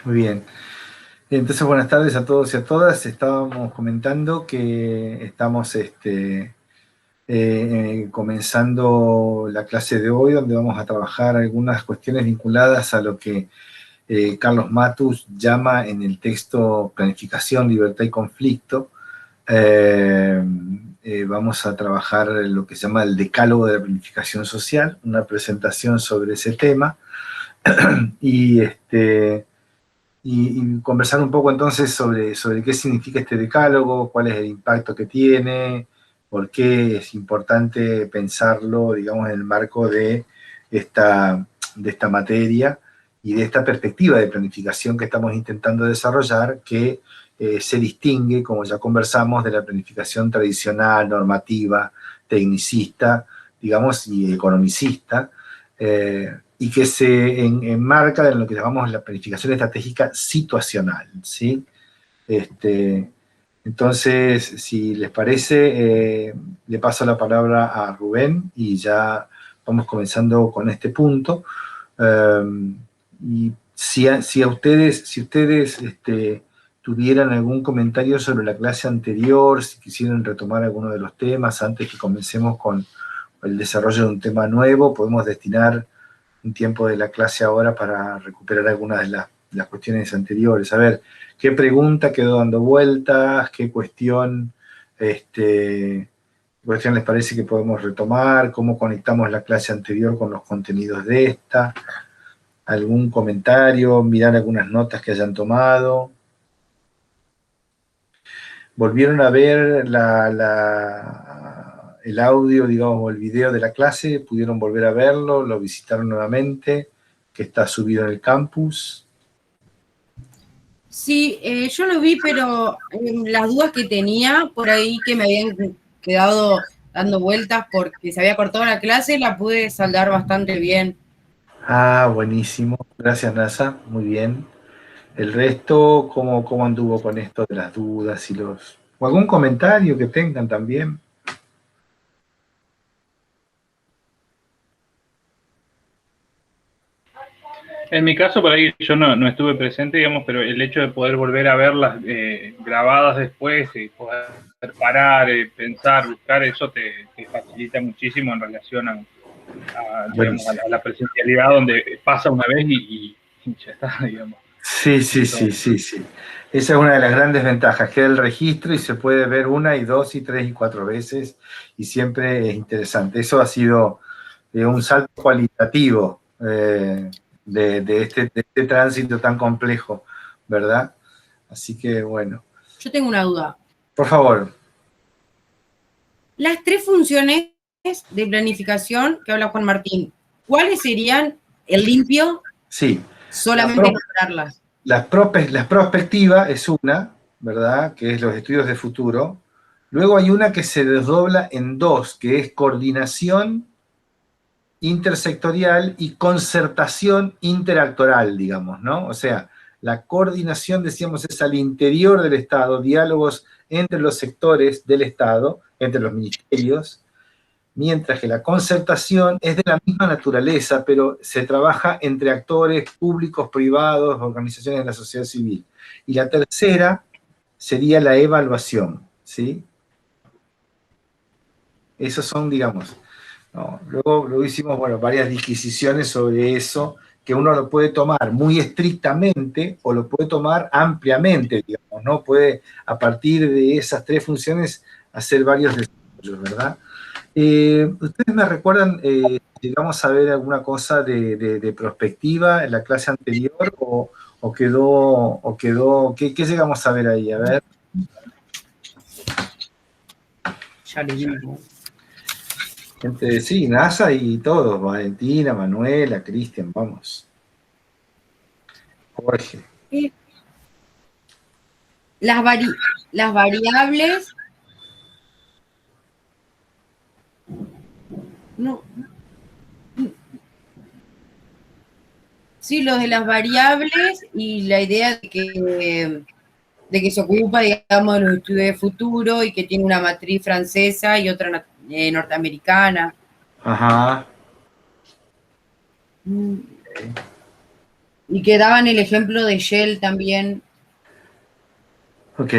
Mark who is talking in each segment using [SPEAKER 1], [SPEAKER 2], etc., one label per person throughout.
[SPEAKER 1] Muy bien. Entonces, buenas tardes a todos y a todas. Estábamos comentando que estamos comenzando la clase de hoy, donde vamos a trabajar algunas cuestiones vinculadas a lo que Carlos Matus llama en el texto Planificación, Libertad y Conflicto. Vamos a trabajar lo que se llama el decálogo de la planificación social, una presentación sobre ese tema, y conversar un poco entonces sobre qué significa este decálogo, cuál es el impacto que tiene, por qué es importante pensarlo, digamos, en el marco de esta materia y de esta perspectiva de planificación que estamos intentando desarrollar, que se distingue, como ya conversamos, de la planificación tradicional, normativa, tecnicista, digamos, y economicista, y que se enmarca en lo que llamamos la planificación estratégica situacional, ¿sí? Entonces, si les parece, le paso la palabra a Rubén y ya vamos comenzando con este punto. Y si ustedes tuvieran algún comentario sobre la clase anterior, si quisieran retomar alguno de los temas antes que comencemos con el desarrollo de un tema nuevo, podemos destinar un tiempo de la clase ahora para recuperar algunas de las cuestiones anteriores. A ver, ¿qué pregunta quedó dando vueltas? ¿Qué cuestión les parece que podemos retomar? ¿Cómo conectamos la clase anterior con los contenidos de esta? ¿Algún comentario? ¿Mirar algunas notas que hayan tomado? ¿Volvieron a ver el audio, digamos, o el video de la clase? ¿Pudieron volver a verlo? ¿Lo visitaron nuevamente? ¿Que está subido en el campus?
[SPEAKER 2] Sí, yo lo vi, pero las dudas que tenía por ahí que me habían quedado dando vueltas porque se había cortado la clase, la pude saldar bastante bien.
[SPEAKER 1] Ah, buenísimo. Gracias, NASA. Muy bien. El resto, ¿cómo anduvo con esto de las dudas y o algún comentario que tengan también?
[SPEAKER 3] En mi caso, por ahí yo no estuve presente, digamos, pero el hecho de poder volver a verlas grabadas después, poder parar, pensar, buscar, eso te facilita muchísimo en relación digamos, a la presencialidad, donde pasa una vez y ya está, digamos.
[SPEAKER 1] Sí. Esa es una de las grandes ventajas, queda el registro y se puede ver una y dos y tres y cuatro veces y siempre es interesante. Eso ha sido un salto cualitativo de este tránsito tan complejo, ¿verdad? Así que bueno.
[SPEAKER 2] Yo tengo una duda.
[SPEAKER 1] Por favor.
[SPEAKER 2] Las tres funciones de planificación que habla Juan Martín, ¿cuáles serían el limpio?
[SPEAKER 1] Sí.
[SPEAKER 2] Solamente nombrarlas.
[SPEAKER 1] La prospectiva es una, ¿verdad? Que es los estudios de futuro. Luego hay una que se desdobla en dos, que es coordinación intersectorial y concertación interactoral, digamos, ¿no? O sea, la coordinación, decíamos, es al interior del Estado, diálogos entre los sectores del Estado, entre los ministerios, mientras que la concertación es de la misma naturaleza, pero se trabaja entre actores públicos, privados, organizaciones de la sociedad civil. Y la tercera sería la evaluación, ¿sí? Esos son, digamos, ¿no? Luego hicimos, bueno, varias disquisiciones sobre eso, que uno lo puede tomar muy estrictamente o lo puede tomar ampliamente, digamos, ¿no? Puede, a partir de esas tres funciones, hacer varios desarrollos, ¿verdad? ¿Ustedes me recuerdan, llegamos a ver alguna cosa de prospectiva en la clase anterior o quedó, ¿qué llegamos a ver ahí? A ver.
[SPEAKER 2] Ya le digo.
[SPEAKER 1] Sí, NASA y todos, Valentina, Manuela, Cristian, vamos. Jorge.
[SPEAKER 2] Las variables. No. Sí, lo de las variables y la idea de que se ocupa, digamos, de los estudios de futuro y que tiene una matriz francesa y otra norteamericana.
[SPEAKER 1] Ajá.
[SPEAKER 2] Y que daban el ejemplo de Shell también.
[SPEAKER 1] Ok.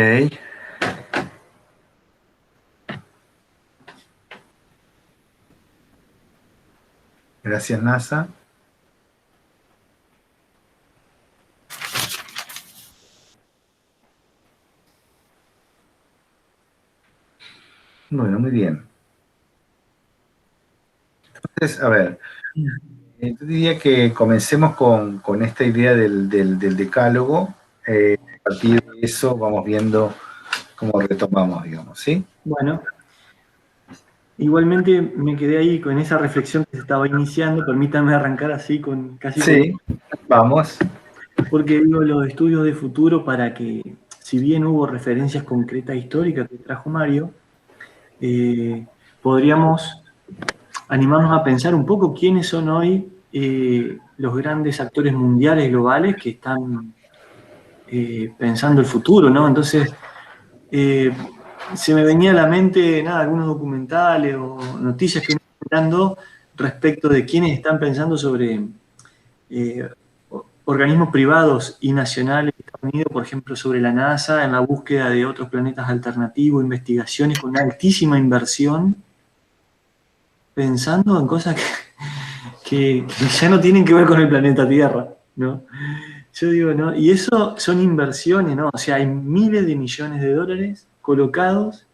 [SPEAKER 1] Gracias, NASA. Bueno, muy bien. Entonces, a ver, yo diría que comencemos con esta idea del decálogo. A partir de eso vamos viendo cómo retomamos, digamos, ¿sí?
[SPEAKER 4] Bueno, igualmente me quedé ahí con esa reflexión que se estaba iniciando. Permítame arrancar así con casi
[SPEAKER 1] Sí, vamos.
[SPEAKER 4] porque digo los estudios de futuro para que, si bien hubo referencias concretas históricas que trajo Mario, podríamos animarnos a pensar un poco quiénes son hoy los grandes actores mundiales globales que están pensando el futuro, ¿no? Entonces, se me venía a la mente, nada, algunos documentales o noticias que uno está dando respecto de quiénes están pensando sobre organismos privados y nacionales de Estados Unidos, por ejemplo, sobre la NASA, en la búsqueda de otros planetas alternativos, investigaciones con una altísima inversión, pensando en cosas que ya no tienen que ver con el planeta Tierra, ¿no? Yo digo, ¿no? Y eso son inversiones, ¿no? O sea, hay miles de millones de dólares colocados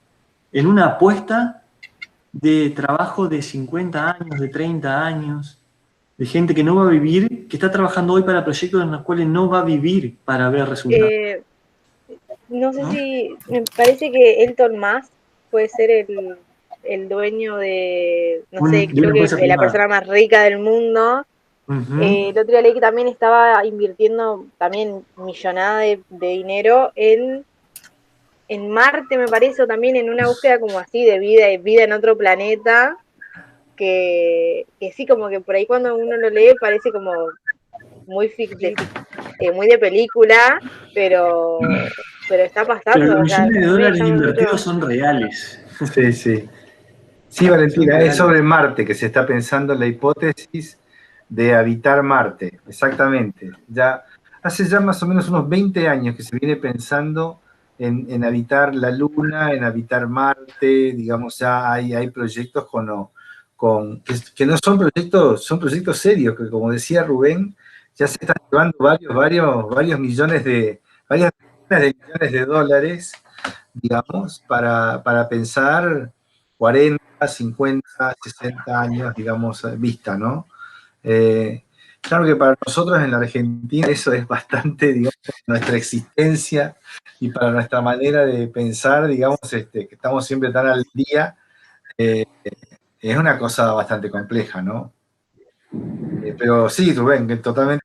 [SPEAKER 4] en una apuesta de trabajo de 50 años, de 30 años, de gente que no va a vivir, que está trabajando hoy para proyectos en los cuales no va a vivir para ver resultados.
[SPEAKER 5] No sé
[SPEAKER 4] ¿No?
[SPEAKER 5] si, me parece que Elon Musk puede ser el dueño de, no sé,
[SPEAKER 4] De
[SPEAKER 5] creo
[SPEAKER 4] una
[SPEAKER 5] que
[SPEAKER 4] empresa
[SPEAKER 5] de la
[SPEAKER 4] privada.
[SPEAKER 5] persona más rica del mundo.
[SPEAKER 4] Ujú.
[SPEAKER 5] El otro día leí que también estaba invirtiendo también millonada de dinero en Marte, me parece, o también en una búsqueda como así de vida en otro planeta, que sí, como que por ahí cuando uno lo lee parece como muy, muy de película, pero está
[SPEAKER 4] Pero los
[SPEAKER 5] pasando, o sea, a
[SPEAKER 4] millones de
[SPEAKER 5] mí me
[SPEAKER 4] dólares
[SPEAKER 5] llama
[SPEAKER 4] invertidos
[SPEAKER 5] mucho.
[SPEAKER 4] son reales.
[SPEAKER 1] Sí, sí. Sí,
[SPEAKER 4] Son
[SPEAKER 1] Valentina, es
[SPEAKER 4] reales.
[SPEAKER 1] sobre Marte que se está pensando la hipótesis de habitar Marte, exactamente. Ya hace ya más o menos unos 20 años que se viene pensando en habitar la Luna, en habitar Marte, digamos, ya hay proyectos que no son proyectos, son proyectos serios, que como decía Rubén, ya se están llevando varios millones varias decenas de millones de dólares, digamos, para pensar 40, 50, 60 años, digamos, vista, ¿no? Claro que para nosotros en la Argentina eso es bastante, digamos, nuestra existencia y para nuestra manera de pensar, digamos, que estamos siempre tan al día, es una cosa bastante compleja, ¿no? Pero sí, Rubén, que totalmente.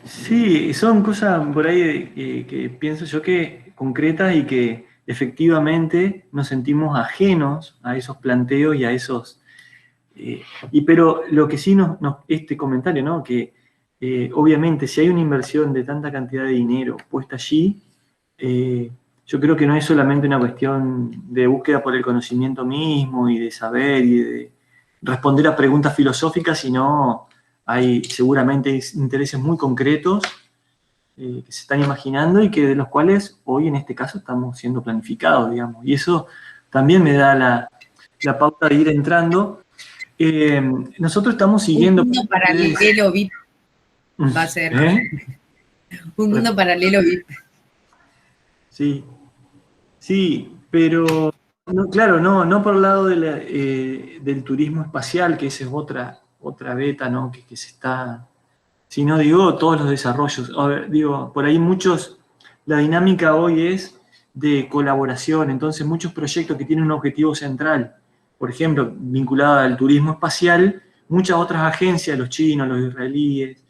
[SPEAKER 4] Sí, son cosas por ahí que pienso yo que concretas y que efectivamente nos sentimos ajenos a esos planteos y a esos. Pero lo que sí este comentario, ¿no? Que obviamente si hay una inversión de tanta cantidad de dinero puesta allí, eh, yo creo que no es solamente una cuestión de búsqueda por el conocimiento mismo y de saber y de responder a preguntas filosóficas, sino hay seguramente intereses muy concretos que se están imaginando y que de los cuales hoy en este caso estamos siendo planificados, digamos. Y eso también me da la pauta de ir entrando. Nosotros estamos
[SPEAKER 2] Un
[SPEAKER 4] siguiendo.
[SPEAKER 2] mundo paralelo VIP va a ser. Un mundo paralelo VIP.
[SPEAKER 4] Sí, sí, pero no, claro, no por el lado del turismo espacial, que esa es otra beta, ¿no? Que se está, sino digo todos los desarrollos. A ver, digo, por ahí la dinámica hoy es de colaboración, entonces muchos proyectos que tienen un objetivo central, por ejemplo, vinculado al turismo espacial, muchas otras agencias, los chinos, los israelíes,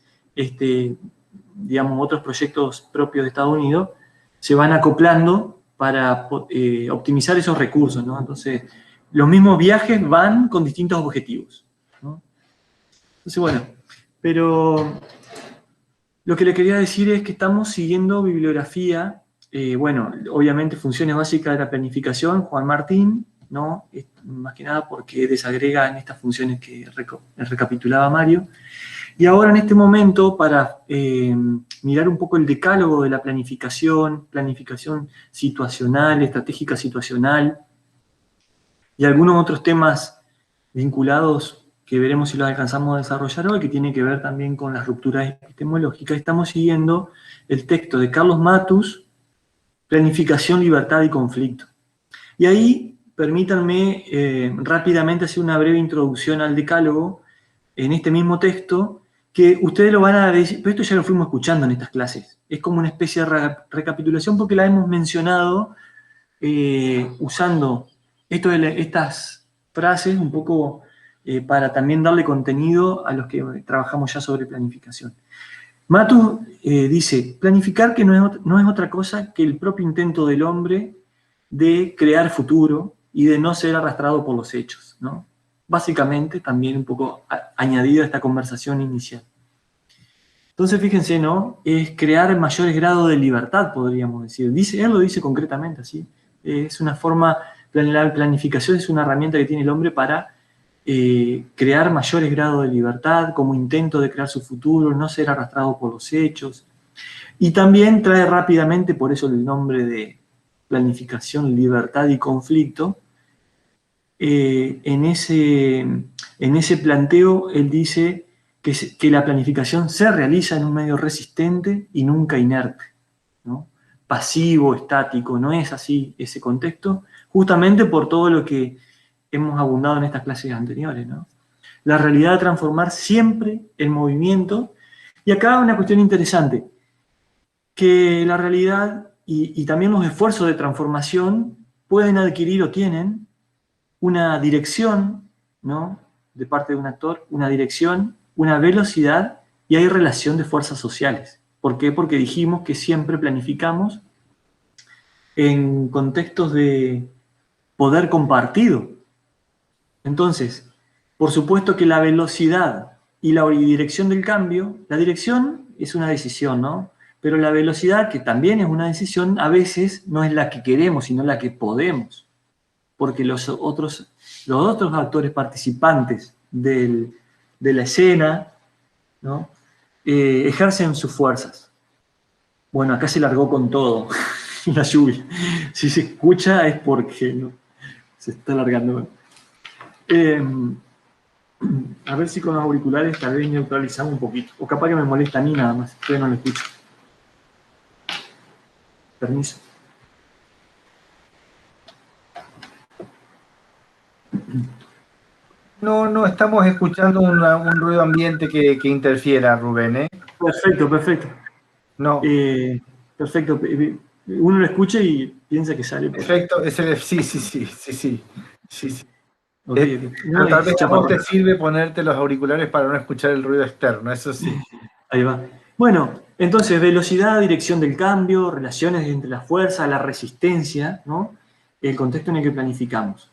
[SPEAKER 4] digamos, otros proyectos propios de Estados Unidos, se van acoplando para optimizar esos recursos, ¿no? Entonces, los mismos viajes van con distintos objetivos, ¿no? Entonces, bueno, pero lo que le quería decir es que estamos siguiendo bibliografía, bueno, obviamente funciones básicas de la planificación, Juan Martín, ¿no? Más que nada porque desagrega en estas funciones que recapitulaba Mario. Y ahora en este momento, para mirar un poco el decálogo de la planificación situacional, estratégica situacional, y algunos otros temas vinculados que veremos si los alcanzamos a desarrollar hoy, que tiene que ver también con las rupturas epistemológicas, estamos siguiendo el texto de Carlos Matus, Planificación, Libertad y Conflicto. Y ahí, permítanme rápidamente hacer una breve introducción al decálogo en este mismo texto, que ustedes lo van a decir, pero esto ya lo fuimos escuchando en estas clases. Es como una especie de recapitulación porque la hemos mencionado usando estas frases un poco para también darle contenido a los que trabajamos ya sobre planificación. Matus dice, planificar que no es otra cosa que el propio intento del hombre de crear futuro y de no ser arrastrado por los hechos, ¿no? Básicamente, también un poco añadido a esta conversación inicial. Entonces, fíjense, ¿no? Es crear mayores grados de libertad, podríamos decir. Él lo dice concretamente así. Es una forma, la planificación es una herramienta que tiene el hombre para crear mayores grados de libertad, como intento de crear su futuro, no ser arrastrado por los hechos. Y también trae rápidamente, por eso el nombre de planificación, libertad y conflicto. En ese planteo, él dice que la planificación se realiza en un medio resistente y nunca inerte, ¿no? Pasivo, estático, no es así ese contexto, justamente por todo lo que hemos abundado en estas clases anteriores, ¿no? La realidad de transformar siempre el movimiento, y acá una cuestión interesante, que la realidad y también los esfuerzos de transformación pueden adquirir o tienen una dirección, ¿no? De parte de un actor, una dirección, una velocidad, y hay relación de fuerzas sociales. ¿Por qué? Porque dijimos que siempre planificamos en contextos de poder compartido. Entonces, por supuesto que la velocidad y la dirección del cambio, la dirección es una decisión, ¿no? Pero la velocidad, que también es una decisión, a veces no es la que queremos, sino la que podemos. Porque los otros actores participantes de la escena, ¿no? Ejercen sus fuerzas. Bueno, acá se largó con todo, la lluvia. Si se escucha es porque no, se está largando. A ver si con los auriculares tal vez neutralizamos un poquito. O capaz que me molesta a mí nada más, yo no lo escucho. Permiso.
[SPEAKER 1] No estamos escuchando un ruido ambiente que interfiera, Rubén, ¿eh?
[SPEAKER 4] Perfecto.
[SPEAKER 1] No.
[SPEAKER 4] Perfecto. Uno lo escucha y piensa que sale.
[SPEAKER 1] Perfecto, sí.
[SPEAKER 4] Okay.
[SPEAKER 1] Pero tal vez a vos te sirve ponerte los auriculares para no escuchar el ruido externo, eso sí.
[SPEAKER 4] Ahí va. Bueno, entonces velocidad, dirección del cambio, relaciones entre la fuerza, la resistencia, ¿no? El contexto en el que planificamos.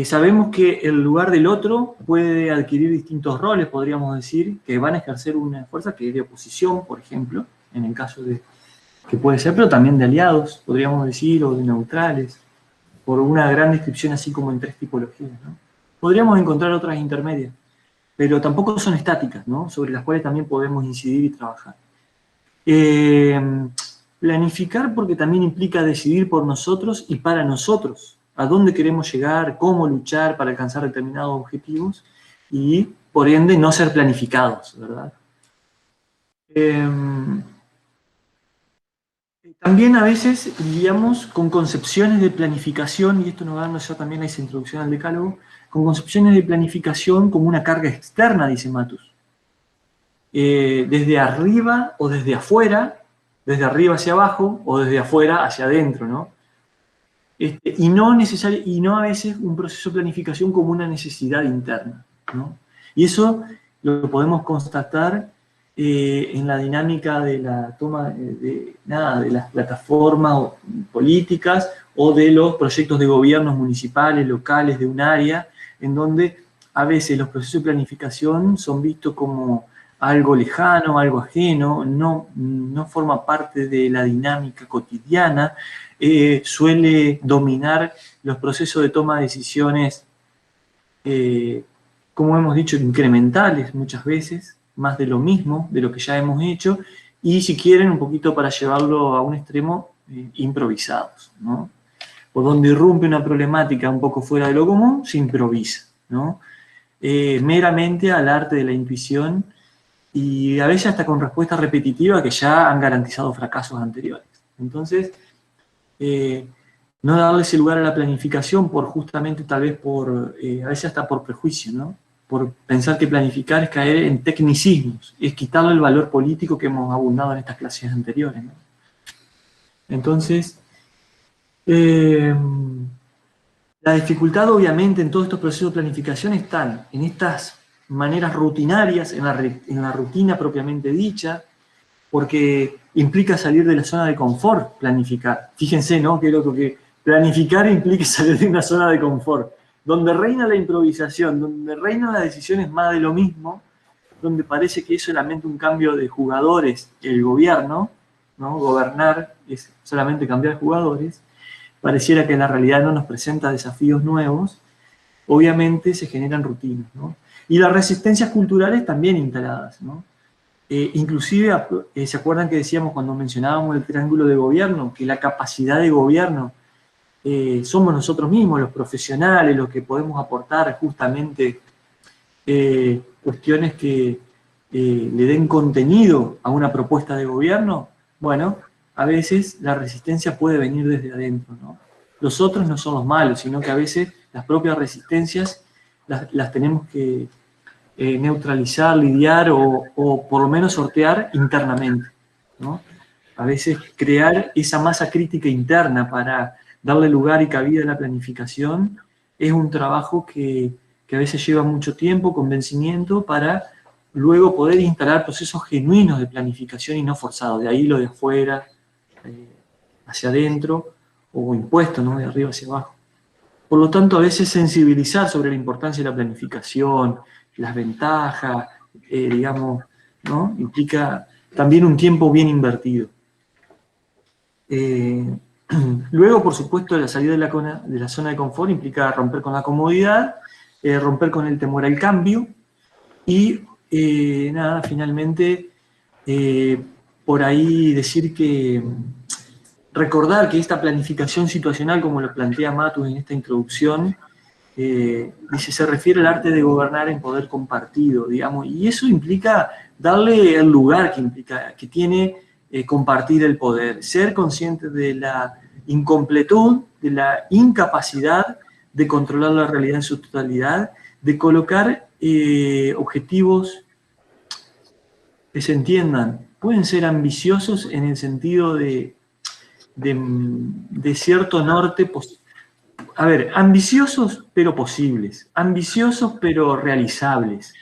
[SPEAKER 4] Sabemos que el lugar del otro puede adquirir distintos roles, podríamos decir, que van a ejercer una fuerza que es de oposición, por ejemplo, en el caso de que puede ser, pero también de aliados, podríamos decir, o de neutrales, por una gran descripción así como en 3 tipologías, ¿no? Podríamos encontrar otras intermedias, pero tampoco son estáticas, ¿no? Sobre las cuales también podemos incidir y trabajar. Planificar porque también implica decidir por nosotros y para nosotros, a dónde queremos llegar, cómo luchar para alcanzar determinados objetivos y, por ende, no ser planificados, ¿verdad? También a veces guiamos con concepciones de planificación, y esto nos da ya también a esa introducción al decálogo, con concepciones de planificación como una carga externa, dice Matus. Desde arriba o desde afuera, desde arriba hacia abajo o desde afuera hacia adentro, ¿no? Y no a veces un proceso de planificación como una necesidad interna, ¿no? Y eso lo podemos constatar en la dinámica de la toma de las plataformas políticas o de los proyectos de gobiernos municipales, locales, de un área, en donde a veces los procesos de planificación son vistos como algo lejano, algo ajeno, no forma parte de la dinámica cotidiana, suele dominar los procesos de toma de decisiones, como hemos dicho, incrementales muchas veces, más de lo mismo, de lo que ya hemos hecho, y si quieren, un poquito para llevarlo a un extremo, improvisados, ¿no? O donde irrumpe una problemática un poco fuera de lo común, se improvisa, ¿no? Meramente al arte de la intuición y a veces hasta con respuestas repetitivas que ya han garantizado fracasos anteriores. Entonces, no darle ese lugar a la planificación por justamente tal vez por, a veces hasta por prejuicio, ¿no? Por pensar que planificar es caer en tecnicismos, es quitarle el valor político que hemos abundado en estas clases anteriores, ¿no? Entonces, la dificultad obviamente en todos estos procesos de planificación están en estas maneras rutinarias, en la rutina propiamente dicha, porque implica salir de la zona de confort, planificar. Fíjense, ¿no? Qué loco que planificar implica salir de una zona de confort, donde reina la improvisación, donde reinan las decisiones más de lo mismo, donde parece que es solamente un cambio de jugadores, el gobierno, ¿no? Gobernar es solamente cambiar jugadores, pareciera que en la realidad no nos presenta desafíos nuevos, obviamente se generan rutinas, ¿no? Y las resistencias culturales también instaladas, ¿no? Inclusive, ¿se acuerdan que decíamos cuando mencionábamos el triángulo de gobierno? Que la capacidad de gobierno somos nosotros mismos, los profesionales, los que podemos aportar justamente cuestiones que le den contenido a una propuesta de gobierno. Bueno, a veces la resistencia puede venir desde adentro, ¿no? Los otros no son los malos, sino que a veces las propias resistencias las tenemos que neutralizar, lidiar o por lo menos sortear internamente, ¿no? A veces crear esa masa crítica interna para darle lugar y cabida a la planificación es un trabajo que a veces lleva mucho tiempo, convencimiento, para luego poder instalar procesos genuinos de planificación y no forzados, de ahí lo de afuera hacia adentro, o impuesto, ¿no? De arriba hacia abajo. Por lo tanto, a veces sensibilizar sobre la importancia de la planificación, las ventajas, digamos, ¿no? Implica también un tiempo bien invertido. Luego, por supuesto, la salida de la zona de confort implica romper con la comodidad, romper con el temor al cambio y, nada, finalmente, por ahí decir que recordar que esta planificación situacional, como lo plantea Matus en esta introducción, dice, se refiere al arte de gobernar en poder compartido, digamos, y eso implica darle el lugar que tiene compartir el poder, ser consciente de la incompletud, de la incapacidad de controlar la realidad en su totalidad, de colocar objetivos que se entiendan, pueden ser ambiciosos en el sentido de cierto norte, a ver, ambiciosos pero posibles, ambiciosos pero realizables.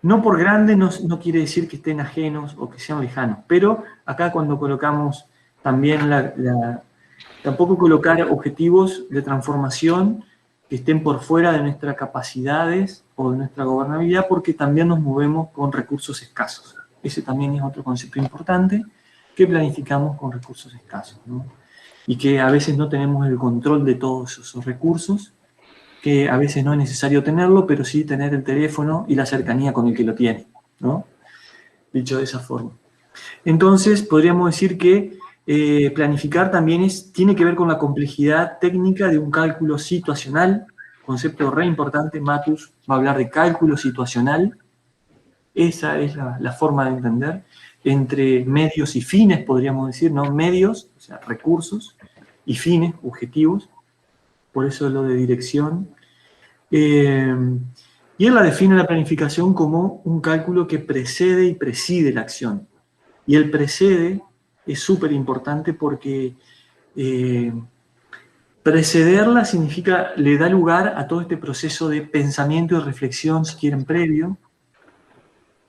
[SPEAKER 4] No por grande no quiere decir que estén ajenos o que sean lejanos, pero acá cuando colocamos también tampoco colocar objetivos de transformación que estén por fuera de nuestras capacidades o de nuestra gobernabilidad, porque también nos movemos con recursos escasos. Ese también es otro concepto importante, que planificamos con recursos escasos, ¿no? Y que a veces no tenemos el control de todos esos recursos, que a veces no es necesario tenerlo, pero sí tener el teléfono y la cercanía con el que lo tiene, ¿no? Dicho de esa forma. Entonces, podríamos decir que planificar también tiene que ver con la complejidad técnica de un cálculo situacional, concepto re importante. Matus va a hablar de cálculo situacional. Esa es la forma de entender, entre medios y fines, podríamos decir, ¿no? Medios, o sea, recursos, y fines, objetivos, por eso lo de dirección. Y él la define la planificación como un cálculo que precede y preside la acción. Y el precede es súper importante porque precederla significa, le da lugar a todo este proceso de pensamiento y reflexión, si quieren, previo,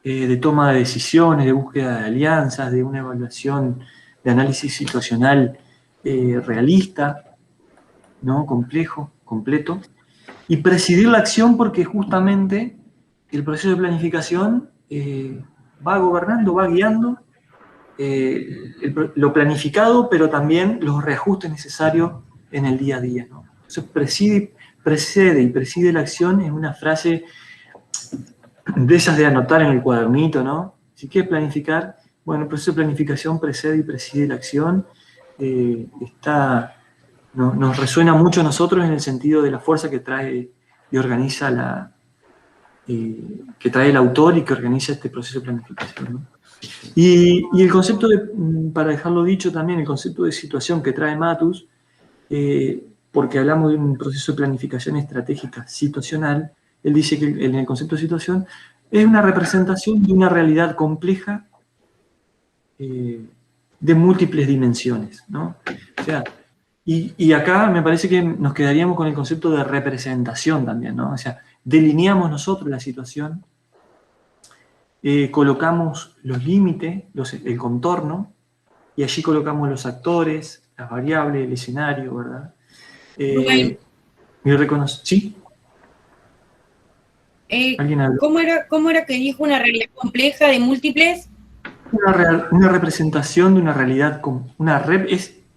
[SPEAKER 4] de toma de decisiones, de búsqueda de alianzas, de una evaluación de análisis situacional realista, ¿no? Complejo, completo, y presidir la acción porque justamente el proceso de planificación va gobernando, va guiando lo planificado, pero también los reajustes necesarios en el día a día, ¿no? Eso precede y preside la acción, es una frase de esas de anotar en el cuadernito, ¿no? Si quieres planificar, bueno, el proceso de planificación precede y preside la acción, nos resuena mucho a nosotros en el sentido de la fuerza que trae y organiza que trae el autor y que organiza este proceso de planificación, ¿no? Y el concepto para dejarlo dicho también, el concepto de situación que trae Matus, porque hablamos de un proceso de planificación estratégica situacional, él dice que en el concepto de situación es una representación de una realidad compleja de múltiples dimensiones, ¿no? O sea, y acá me parece que nos quedaríamos con el concepto de representación también, ¿no? O sea, delineamos nosotros la situación, colocamos los límites, el contorno, y allí colocamos los actores, las variables, el escenario, ¿verdad? ¿Sí? ¿Alguien habló?
[SPEAKER 2] ¿Cómo era que dijo una realidad compleja de múltiples?
[SPEAKER 4] Una representación de una realidad,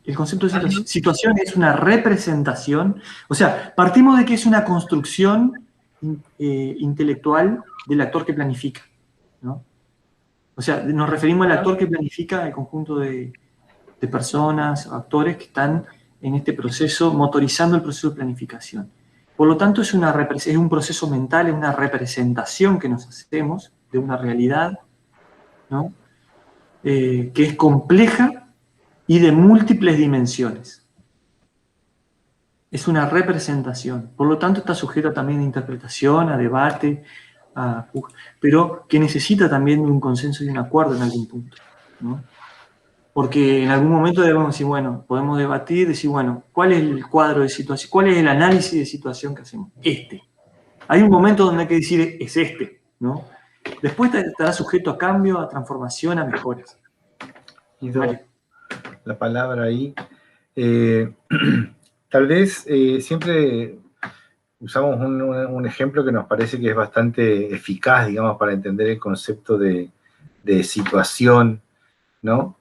[SPEAKER 4] el concepto de situación es una representación, o sea, partimos de que es una construcción intelectual del actor que planifica, ¿no? O sea, nos referimos al actor que planifica el conjunto de personas, actores que están en este proceso, motorizando el proceso de planificación. Por lo tanto, es un proceso mental, es una representación que nos hacemos de una realidad, ¿no? Que es compleja y de múltiples dimensiones. Es una representación. Por lo tanto, está sujeta también a interpretación, a debate, pero que necesita también de un consenso y un acuerdo en algún punto, ¿no? Porque en algún momento debemos decir, bueno, podemos debatir, decir, bueno, ¿cuál es el cuadro de situación? ¿Cuál es el análisis de situación que hacemos? Hay un momento donde hay que decir, es ¿no? Después estará sujeto a cambio, a transformación, a mejoras.
[SPEAKER 1] La palabra ahí. Tal vez siempre usamos un ejemplo que nos parece que es bastante eficaz, digamos, para entender el concepto de situación, ¿no?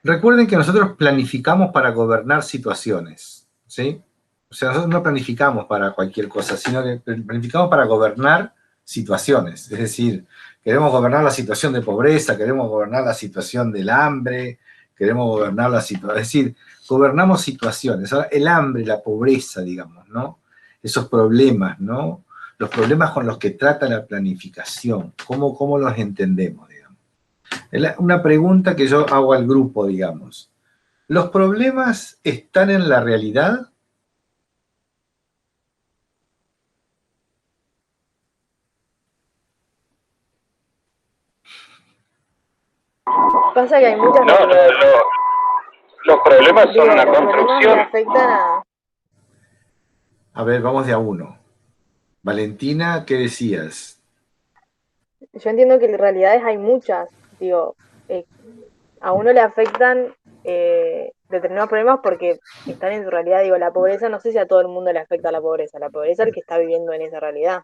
[SPEAKER 1] Recuerden que nosotros planificamos para gobernar situaciones, ¿sí? O sea, nosotros no planificamos para cualquier cosa, sino que planificamos para gobernar situaciones. Es decir, queremos gobernar la situación de pobreza, queremos gobernar la situación del hambre, queremos gobernar la situación, es decir, gobernamos situaciones. Ahora, el hambre, la pobreza, digamos, ¿no? Esos problemas, ¿no? Los problemas con los que trata la planificación, ¿cómo los entendemos, digamos? Una pregunta que yo hago al grupo, digamos. ¿Los problemas están en la realidad?
[SPEAKER 5] Pasa que hay muchas...
[SPEAKER 3] Los problemas son una construcción.
[SPEAKER 1] A ver, vamos de a uno. Valentina, ¿qué decías?
[SPEAKER 5] Yo entiendo que en realidades hay muchas. Digo, a uno le afectan determinados problemas porque están en su realidad. Digo, la pobreza, no sé si a todo el mundo le afecta la pobreza. La pobreza es el que está viviendo en esa realidad.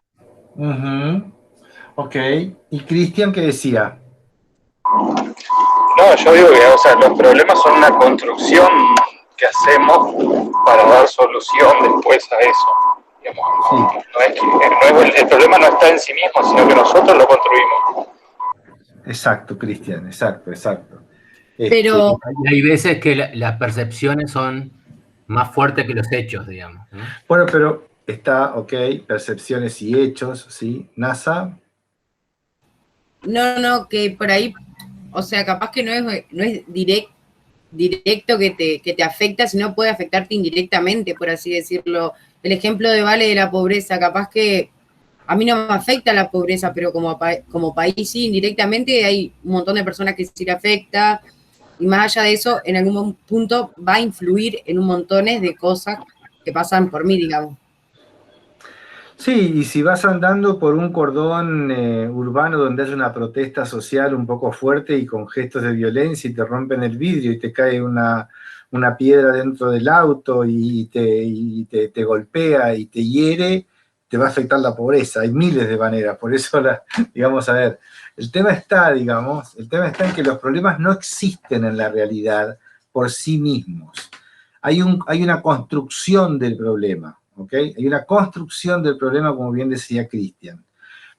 [SPEAKER 1] Ok. ¿Y Cristian qué decía?
[SPEAKER 3] No, yo digo que, o sea, los problemas son una construcción que hacemos para dar solución después a eso. Digamos, el problema no está en sí mismo, sino que nosotros lo construimos.
[SPEAKER 1] Exacto, Cristian, exacto.
[SPEAKER 2] Pero
[SPEAKER 6] hay veces que las percepciones son más fuertes que los hechos, digamos, ¿no?
[SPEAKER 1] Bueno, pero está, ok, percepciones y hechos, ¿sí? NASA.
[SPEAKER 2] No, que por ahí, o sea, capaz que no es directo que te afecta, sino puede afectarte indirectamente, por así decirlo. El ejemplo de Vale de la pobreza, capaz que a mí no me afecta la pobreza, pero como país sí, indirectamente hay un montón de personas que sí le afecta, y más allá de eso, en algún punto va a influir en un montón de cosas que pasan por mí, digamos.
[SPEAKER 1] Sí, y si vas andando por un cordón urbano donde hay una protesta social un poco fuerte y con gestos de violencia y te rompen el vidrio y te cae una piedra dentro del auto y te golpea y te hiere, te va a afectar la pobreza. Hay miles de maneras, por eso, digamos, a ver, el tema está en que los problemas no existen en la realidad por sí mismos. Hay una construcción del problema, ¿ok? Hay una construcción del problema, como bien decía Cristian.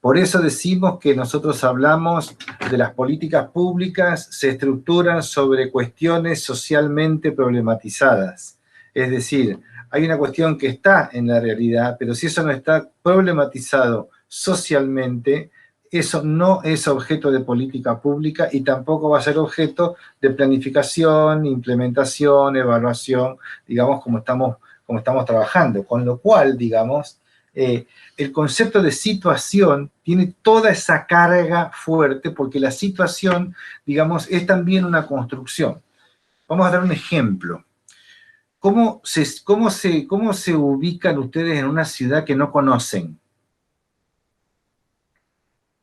[SPEAKER 1] Por eso decimos que nosotros hablamos de las políticas públicas, se estructuran sobre cuestiones socialmente problematizadas. Es decir, hay una cuestión que está en la realidad, pero si eso no está problematizado socialmente, eso no es objeto de política pública y tampoco va a ser objeto de planificación, implementación, evaluación, digamos, como estamos trabajando. Con lo cual, digamos, el concepto de situación tiene toda esa carga fuerte porque la situación, digamos, es también una construcción. Vamos a dar un ejemplo. ¿Cómo se ubican ustedes en una ciudad que no conocen?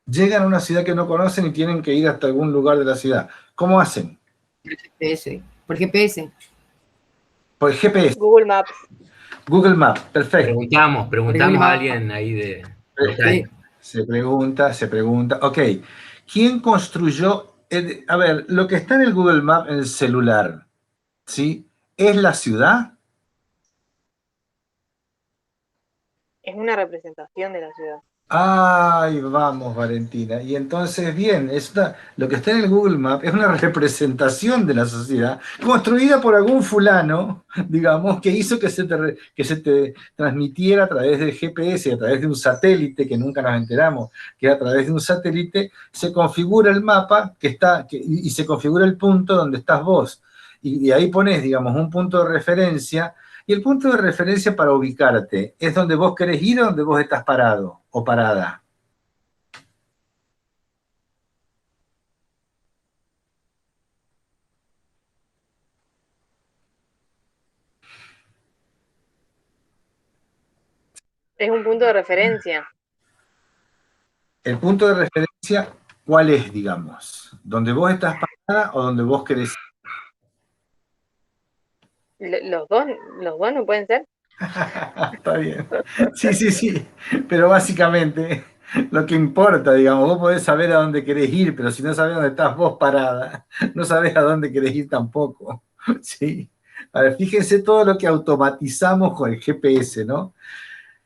[SPEAKER 1] Llegan a una ciudad que no conocen y tienen que ir hasta algún lugar de la ciudad. ¿Cómo hacen?
[SPEAKER 2] GPS. ¿Por GPS?
[SPEAKER 1] Por GPS.
[SPEAKER 5] Google Maps.
[SPEAKER 1] Google Maps, perfecto.
[SPEAKER 6] Preguntamos a alguien ahí de local.
[SPEAKER 1] Se pregunta. Ok, ¿quién construyó? A ver, lo que está en el Google Maps en el celular, ¿sí? ¿Es la ciudad?
[SPEAKER 5] Es una representación de la ciudad.
[SPEAKER 1] Ay, vamos, Valentina. Y entonces, bien, lo que está en el Google Maps es una representación de la sociedad construida por algún fulano, digamos, que hizo que se te transmitiera a través del GPS, a través de un satélite, que nunca nos enteramos, que a través de un satélite se configura el mapa y se configura el punto donde estás vos. Y ahí pones, digamos, un punto de referencia. Y el punto de referencia para ubicarte es donde vos querés ir o donde vos estás parado o parada.
[SPEAKER 5] Es un punto de referencia.
[SPEAKER 1] El punto de referencia, ¿cuál es, digamos? ¿Donde vos estás parada o donde vos querés ir?
[SPEAKER 5] Los dos no pueden ser.
[SPEAKER 1] Está bien. Sí. Pero básicamente, lo que importa, digamos, vos podés saber a dónde querés ir, pero si no sabés dónde estás vos parada, no sabés a dónde querés ir tampoco. Sí. A ver, fíjense todo lo que automatizamos con el GPS, ¿no?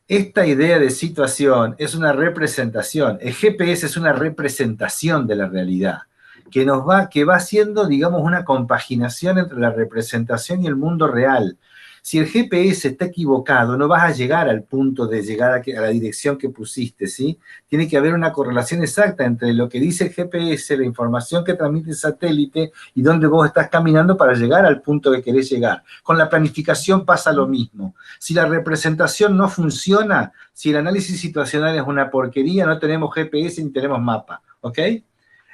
[SPEAKER 1] Esta idea de situación es una representación. El GPS es una representación de la realidad, que va haciendo, digamos, una compaginación entre la representación y el mundo real. Si el GPS está equivocado, no vas a llegar al punto de llegar a la dirección que pusiste, ¿sí? Tiene que haber una correlación exacta entre lo que dice el GPS, la información que transmite el satélite y dónde vos estás caminando para llegar al punto que querés llegar. Con la planificación pasa lo mismo. Si la representación no funciona, si el análisis situacional es una porquería, no tenemos GPS ni tenemos mapa, ¿ok?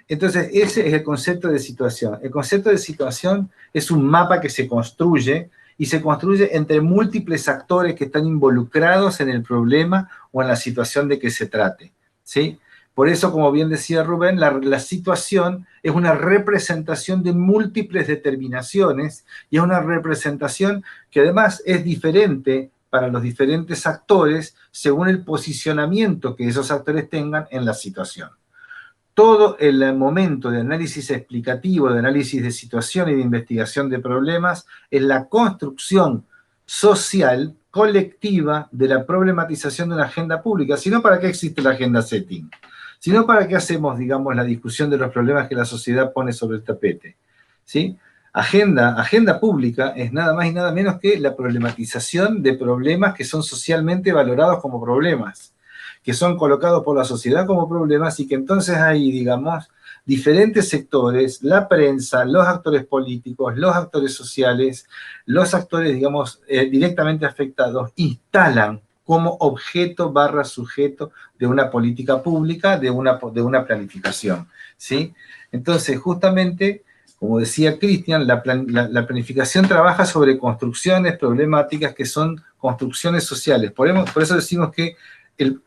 [SPEAKER 1] Entonces, ese es el concepto de situación. El concepto de situación es un mapa que se construye y se construye entre múltiples actores que están involucrados en el problema o en la situación de que se trate, ¿sí? Por eso, como bien decía Rubén, la situación es una representación de múltiples determinaciones y es una representación que además es diferente para los diferentes actores según el posicionamiento que esos actores tengan en la situación. Todo el momento de análisis explicativo, de análisis de situación y de investigación de problemas es la construcción social, colectiva, de la problematización de una agenda pública. Si no, ¿para qué existe la agenda setting? Si no, ¿para qué hacemos, digamos, la discusión de los problemas que la sociedad pone sobre el tapete? ¿Sí? Agenda pública es nada más y nada menos que la problematización de problemas que son socialmente valorados como problemas, que son colocados por la sociedad como problemas y que entonces hay, digamos, diferentes sectores, la prensa, los actores políticos, los actores sociales, los actores, digamos, directamente afectados, instalan como objeto / sujeto de una política pública, de una planificación, ¿sí? Entonces, justamente, como decía Cristian, la planificación trabaja sobre construcciones problemáticas que son construcciones sociales. Por eso decimos que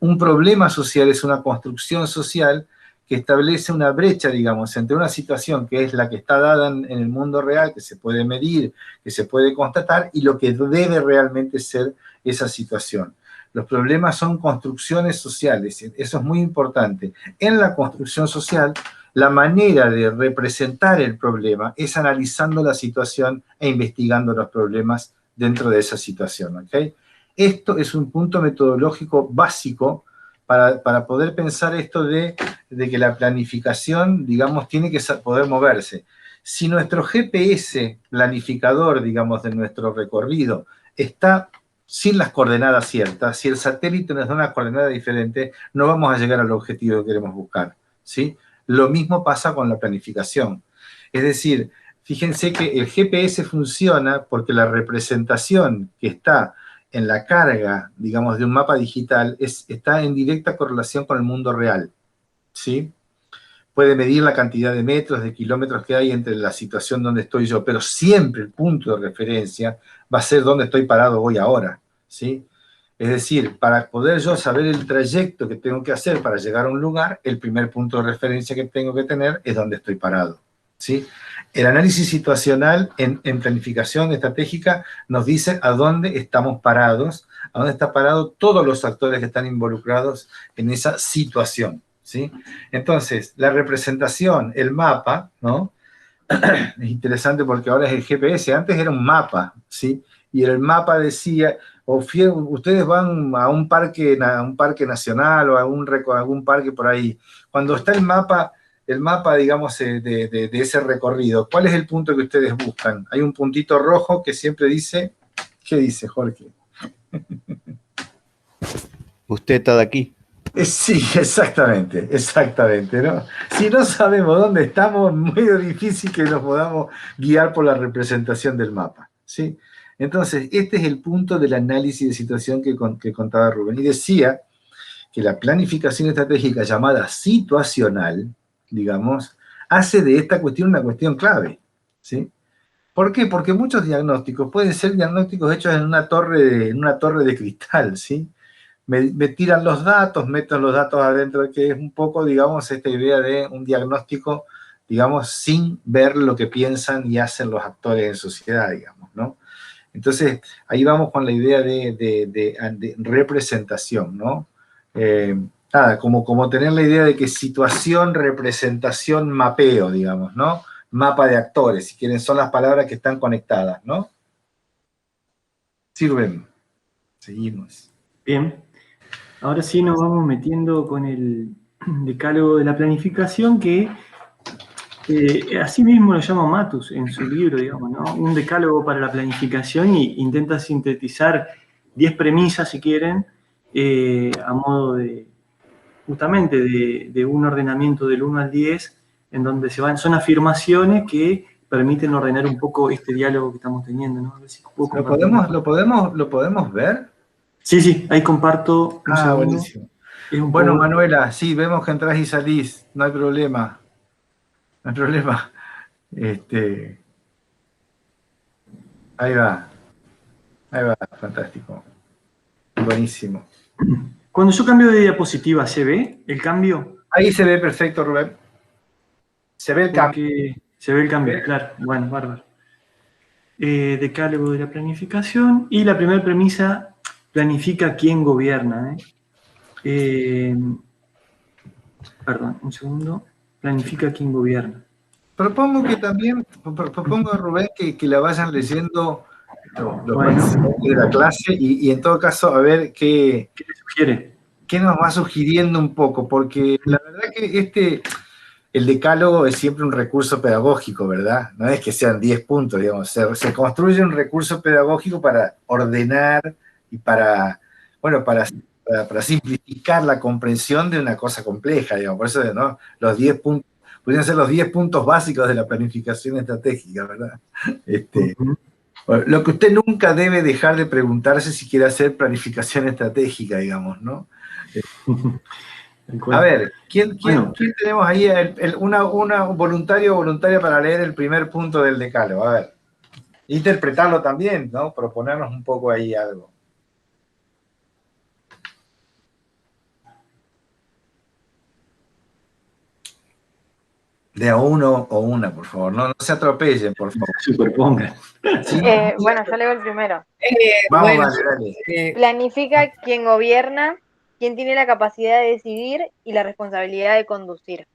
[SPEAKER 1] un problema social es una construcción social que establece una brecha, digamos, entre una situación que es la que está dada en el mundo real, que se puede medir, que se puede constatar, y lo que debe realmente ser esa situación. Los problemas son construcciones sociales, eso es muy importante. En la construcción social, la manera de representar el problema es analizando la situación e investigando los problemas dentro de esa situación, ¿ok? Esto es un punto metodológico básico para poder pensar esto de que la planificación, digamos, tiene que poder moverse. Si nuestro GPS planificador, digamos, de nuestro recorrido está sin las coordenadas ciertas, si el satélite nos da una coordenada diferente, no vamos a llegar al objetivo que queremos buscar, ¿sí? Lo mismo pasa con la planificación. Es decir, fíjense que el GPS funciona porque la representación que está en la carga, digamos, de un mapa digital está en directa correlación con el mundo real, ¿sí? Puede medir la cantidad de metros, de kilómetros que hay entre la situación donde estoy yo, pero siempre el punto de referencia va a ser donde estoy parado hoy ahora, ¿sí? Es decir, para poder yo saber el trayecto que tengo que hacer para llegar a un lugar, el primer punto de referencia que tengo que tener es donde estoy parado, ¿sí? El análisis situacional en planificación estratégica nos dice a dónde estamos parados, a dónde están parados todos los actores que están involucrados en esa situación, ¿sí? Entonces, la representación, el mapa, ¿no? Es interesante porque ahora es el GPS, antes era un mapa, ¿sí? Y el mapa decía, ustedes van a un parque nacional o a algún parque por ahí. Cuando está el mapa, digamos, de ese recorrido, ¿cuál es el punto que ustedes buscan? Hay un puntito rojo que siempre dice, ¿qué dice, Jorge?
[SPEAKER 7] Usted está de aquí.
[SPEAKER 1] Sí, exactamente, ¿no? Si no sabemos dónde estamos, es muy difícil que nos podamos guiar por la representación del mapa, ¿sí? Entonces, este es el punto del análisis de situación que contaba Rubén. Y decía que la planificación estratégica llamada situacional, digamos, hace de esta cuestión una cuestión clave, ¿sí? ¿Por qué? Porque muchos diagnósticos pueden ser diagnósticos hechos en una torre de cristal, ¿sí? Me tiran los datos, meto los datos adentro, que es un poco, digamos, esta idea de un diagnóstico, digamos, sin ver lo que piensan y hacen los actores en sociedad, digamos, ¿no? Entonces, ahí vamos con la idea de representación, ¿no? Nada, como tener la idea de que situación, representación, mapeo, digamos, ¿no? Mapa de actores, si quieren, son las palabras que están conectadas, ¿no? Sirven. Seguimos.
[SPEAKER 4] Bien. Ahora sí nos vamos metiendo con el decálogo de la planificación que así mismo lo llama Matus en su libro, digamos, ¿no? Un decálogo para la planificación y intenta sintetizar 10 premisas, si quieren, a modo de, justamente, de un ordenamiento del 1 al 10, en donde son afirmaciones que permiten ordenar un poco este diálogo que estamos teniendo, ¿no? A ver si puedo compartir.
[SPEAKER 1] ¿Lo podemos ver?
[SPEAKER 4] Sí, ahí comparto un segundo.
[SPEAKER 1] Buenísimo. Bueno, Manuela, sí, vemos que entrás y salís, no hay problema. No hay problema. Ahí va, fantástico. Buenísimo.
[SPEAKER 4] Cuando yo cambio de diapositiva, ¿se ve el cambio?
[SPEAKER 1] Ahí se ve perfecto, Rubén. Se ve el cambio.
[SPEAKER 4] Se ve el cambio, claro. Bueno, bárbaro. Decálogo de la planificación. Y la primera premisa, planifica quién gobierna. Perdón, un segundo. Planifica quién gobierna.
[SPEAKER 1] Propongo, Rubén, que la vayan leyendo los participantes de la clase y en todo caso, a ver qué
[SPEAKER 4] le sugiere.
[SPEAKER 1] ¿Qué nos va sugiriendo un poco? Porque la verdad que el decálogo es siempre un recurso pedagógico, ¿verdad? No es que sean 10 puntos, digamos. Se construye un recurso pedagógico para ordenar y para simplificar la comprensión de una cosa compleja, digamos. Por eso, ¿no? Los 10 puntos, podrían ser los 10 puntos básicos de la planificación estratégica, ¿verdad? Lo que usted nunca debe dejar de preguntarse si quiere hacer planificación estratégica, digamos, ¿no? A ver, ¿quién tenemos ahí? Una voluntaria para leer el primer punto del decálogo. A ver, interpretarlo también, ¿no? Proponernos un poco ahí algo. De a uno o una, por favor. No se atropellen, por favor.
[SPEAKER 4] Superpongan.
[SPEAKER 1] ¿Sí?
[SPEAKER 5] Bueno, yo leo el primero.
[SPEAKER 1] Vamos,
[SPEAKER 2] bueno,
[SPEAKER 1] dale.
[SPEAKER 5] Planifica quien gobierna, quien tiene la capacidad de decidir y la responsabilidad de conducir.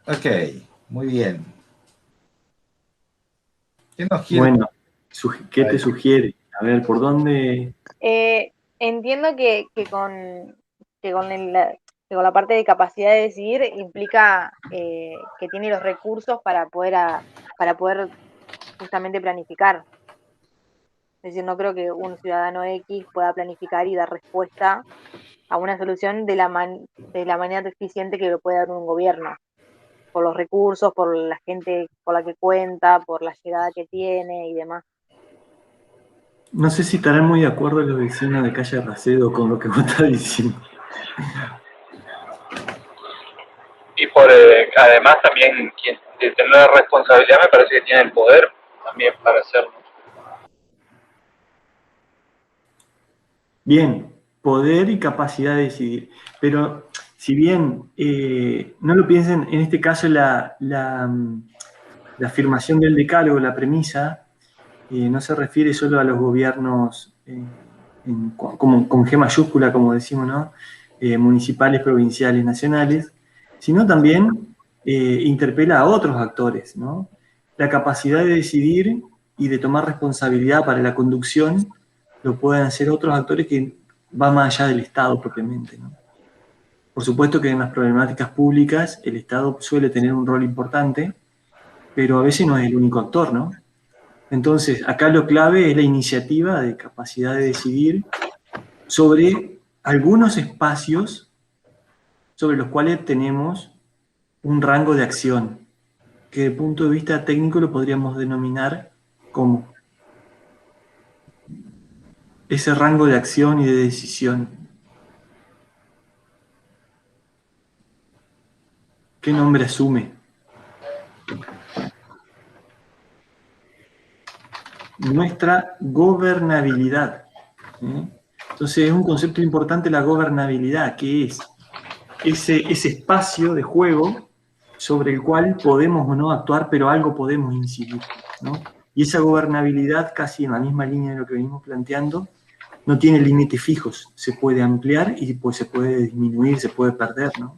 [SPEAKER 1] Ok, muy bien. ¿Qué nos quiere?
[SPEAKER 4] Bueno, ¿qué te sugiere? A ver, ¿por dónde?
[SPEAKER 5] Entiendo que con la parte de capacidad de decidir implica que tiene los recursos para poder justamente planificar. Es decir, no creo que un ciudadano X pueda planificar y dar respuesta a una solución de la manera eficiente que lo puede dar un gobierno, por los recursos, por la gente por la que cuenta, por la llegada que tiene y demás.
[SPEAKER 4] No sé si estarán muy de acuerdo los vecinos de calle Racedo con lo que vos estás diciendo.
[SPEAKER 3] Y además también quien de tener la responsabilidad me parece que tiene el poder también para hacerlo.
[SPEAKER 4] Bien, poder y capacidad de decidir. Pero si bien no lo piensen, en este caso la afirmación del decálogo, la premisa, no se refiere solo a los gobiernos con G mayúscula, como decimos, ¿no? Municipales, provinciales, nacionales, sino también interpela a otros actores, ¿no? La capacidad de decidir y de tomar responsabilidad para la conducción lo pueden hacer otros actores que van más allá del Estado propiamente, ¿no? Por supuesto que en las problemáticas públicas el Estado suele tener un rol importante, pero a veces no es el único actor, ¿no? Entonces, acá lo clave es la iniciativa de capacidad de decidir sobre algunos espacios sobre los cuales tenemos un rango de acción, que desde el punto de vista técnico lo podríamos denominar como ese rango de acción y de decisión. ¿Qué nombre asume? Nuestra gobernabilidad. Entonces es un concepto importante la gobernabilidad, que es ese espacio de juego sobre el cual podemos o no actuar, pero algo podemos incidir, ¿no? Y esa gobernabilidad, casi en la misma línea de lo que venimos planteando, no tiene límites fijos, se puede ampliar y pues se puede disminuir, se puede perder, ¿no?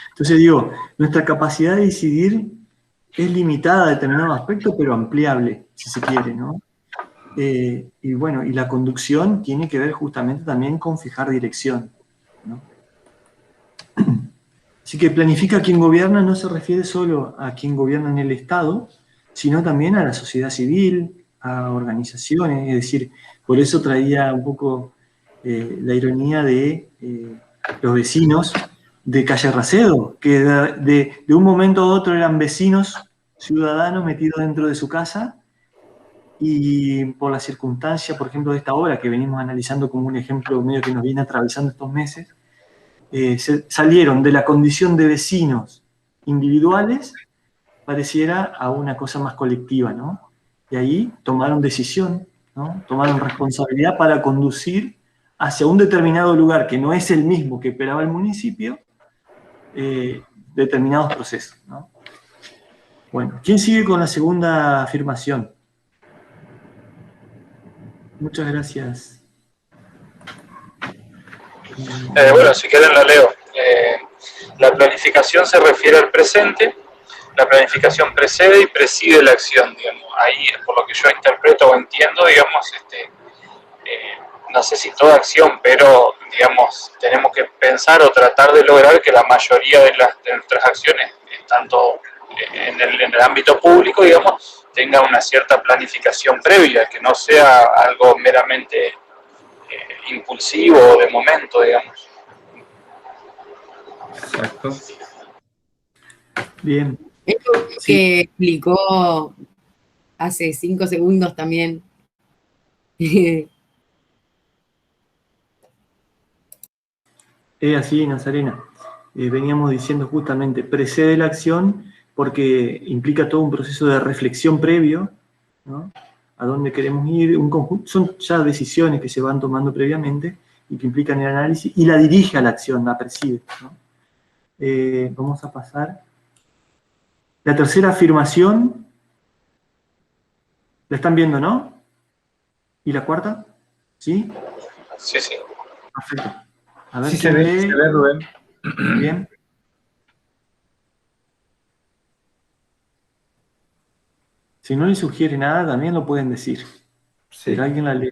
[SPEAKER 4] Entonces digo, nuestra capacidad de decidir es limitada a determinado aspecto, pero ampliable, si se quiere, ¿no? Y bueno, y la conducción tiene que ver justamente también con fijar dirección, ¿no? Así que planifica quien gobierna no se refiere solo a quien gobierna en el Estado, sino también a la sociedad civil, a organizaciones, es decir, por eso traía un poco la ironía de los vecinos de Calle Racedo, que de un momento a otro eran vecinos ciudadanos metidos dentro de su casa, y por la circunstancia, por ejemplo, de esta obra que venimos analizando como un ejemplo medio que nos viene atravesando estos meses, salieron de la condición de vecinos individuales, pareciera, a una cosa más colectiva, ¿no? Y ahí tomaron decisión, ¿no? Tomaron responsabilidad para conducir hacia un determinado lugar que no es el mismo que esperaba el municipio, determinados procesos, ¿no? Bueno, ¿quién sigue con la segunda afirmación? Muchas gracias.
[SPEAKER 3] Bueno, si quieren la leo. La planificación se refiere al presente, la planificación precede y preside la acción, digamos. Ahí, por lo que yo interpreto o entiendo, digamos, no sé si toda acción, pero, digamos, tenemos que pensar o tratar de lograr que la mayoría de nuestras acciones, tanto en el ámbito público, digamos, tenga una cierta planificación previa, que no sea algo meramente impulsivo o de momento, digamos.
[SPEAKER 1] Exacto.
[SPEAKER 4] Bien.
[SPEAKER 2] Esto que explicó hace 5 segundos también.
[SPEAKER 4] Es así, Nazarena. Veníamos diciendo justamente, precede la acción porque implica todo un proceso de reflexión previo, ¿no? A dónde queremos ir, un conjunto, son ya decisiones que se van tomando previamente y que implican el análisis, y la dirige a la acción, la preside, ¿no? Vamos a pasar La tercera afirmación, ¿la están viendo, no? ¿Y la cuarta? ¿Sí?
[SPEAKER 8] Sí, sí.
[SPEAKER 4] Perfecto. A ver
[SPEAKER 1] Sí,
[SPEAKER 4] quién lee.
[SPEAKER 1] se ve, Rubén.
[SPEAKER 4] Bien. Si no les sugiere nada, también lo pueden decir.
[SPEAKER 1] Sí.
[SPEAKER 4] Pero alguien la lee.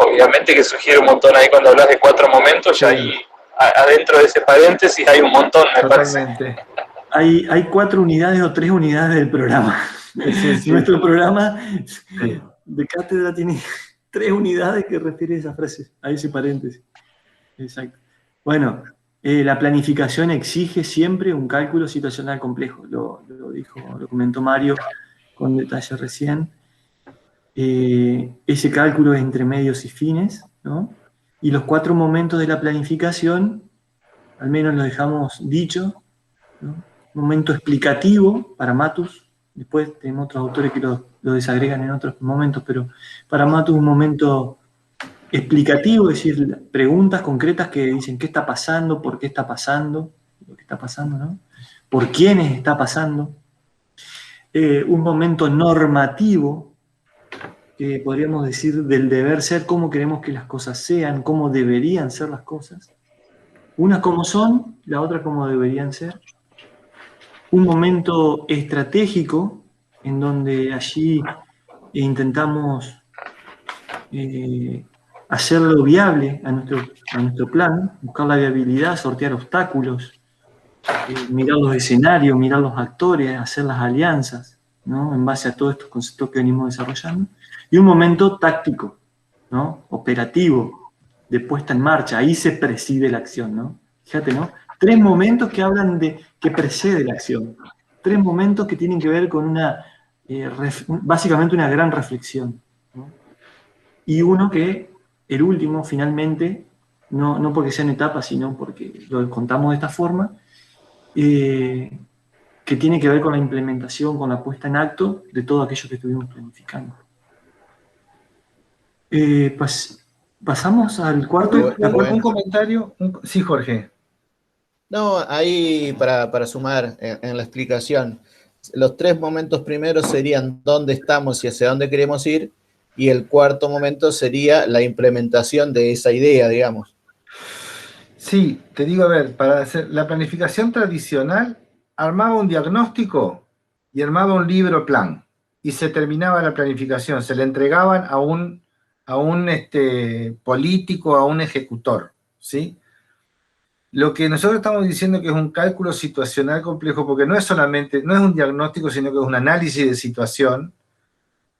[SPEAKER 8] Obviamente que sugiere un montón ahí cuando hablas de 4 momentos, ya ahí adentro de ese paréntesis hay un montón, me parece.
[SPEAKER 1] Totalmente.
[SPEAKER 4] Hay 4 unidades o 3 unidades del programa.
[SPEAKER 1] Sí.
[SPEAKER 4] Nuestro programa
[SPEAKER 1] Sí.
[SPEAKER 4] de cátedra tiene 3 unidades que refiere a esa frase, a ese paréntesis. Exacto. Bueno, la planificación exige siempre un cálculo situacional complejo. Lo comentó Mario con detalle recién. Ese cálculo es entre medios y fines, ¿no? Y los 4 momentos de la planificación, al menos lo dejamos dicho, ¿no? Momento explicativo para Matus, después tenemos otros autores que lo desagregan en otros momentos, pero para Matus un momento explicativo, es decir, preguntas concretas que dicen qué está pasando, por qué está pasando, lo que está pasando, ¿no? Por quiénes está pasando. Un momento normativo, que podríamos decir del deber ser, cómo queremos que las cosas sean, cómo deberían ser las cosas. Una como son, la otra como deberían ser. Un momento estratégico, en donde allí intentamos hacerlo viable a nuestro plan, buscar la viabilidad, sortear obstáculos, mirar los escenarios, mirar los actores, hacer las alianzas, ¿no? En base a todos estos conceptos que venimos desarrollando. Y un momento táctico, ¿no? Operativo, de puesta en marcha, ahí se preside la acción, ¿no? Fíjate, ¿no? 3 momentos que hablan de que precede la acción. 3 momentos que tienen que ver con básicamente una gran reflexión, ¿no? Y uno que, el último, finalmente, no porque sean etapas, sino porque lo contamos de esta forma, que tiene que ver con la implementación, con la puesta en acto de todo aquello que estuvimos planificando. Pasamos al cuarto.
[SPEAKER 1] Un comentario. Sí, Jorge.
[SPEAKER 7] No, ahí para sumar en la explicación, los 3 momentos primeros serían dónde estamos y hacia dónde queremos ir, y el cuarto momento sería la implementación de esa idea, digamos.
[SPEAKER 1] Sí, te digo, a ver, para hacer la planificación tradicional, armaba un diagnóstico y armaba un libro plan, y se terminaba la planificación, se le entregaban a un político, a un ejecutor, ¿sí? Lo que nosotros estamos diciendo que es un cálculo situacional complejo, porque no es un diagnóstico, sino que es un análisis de situación,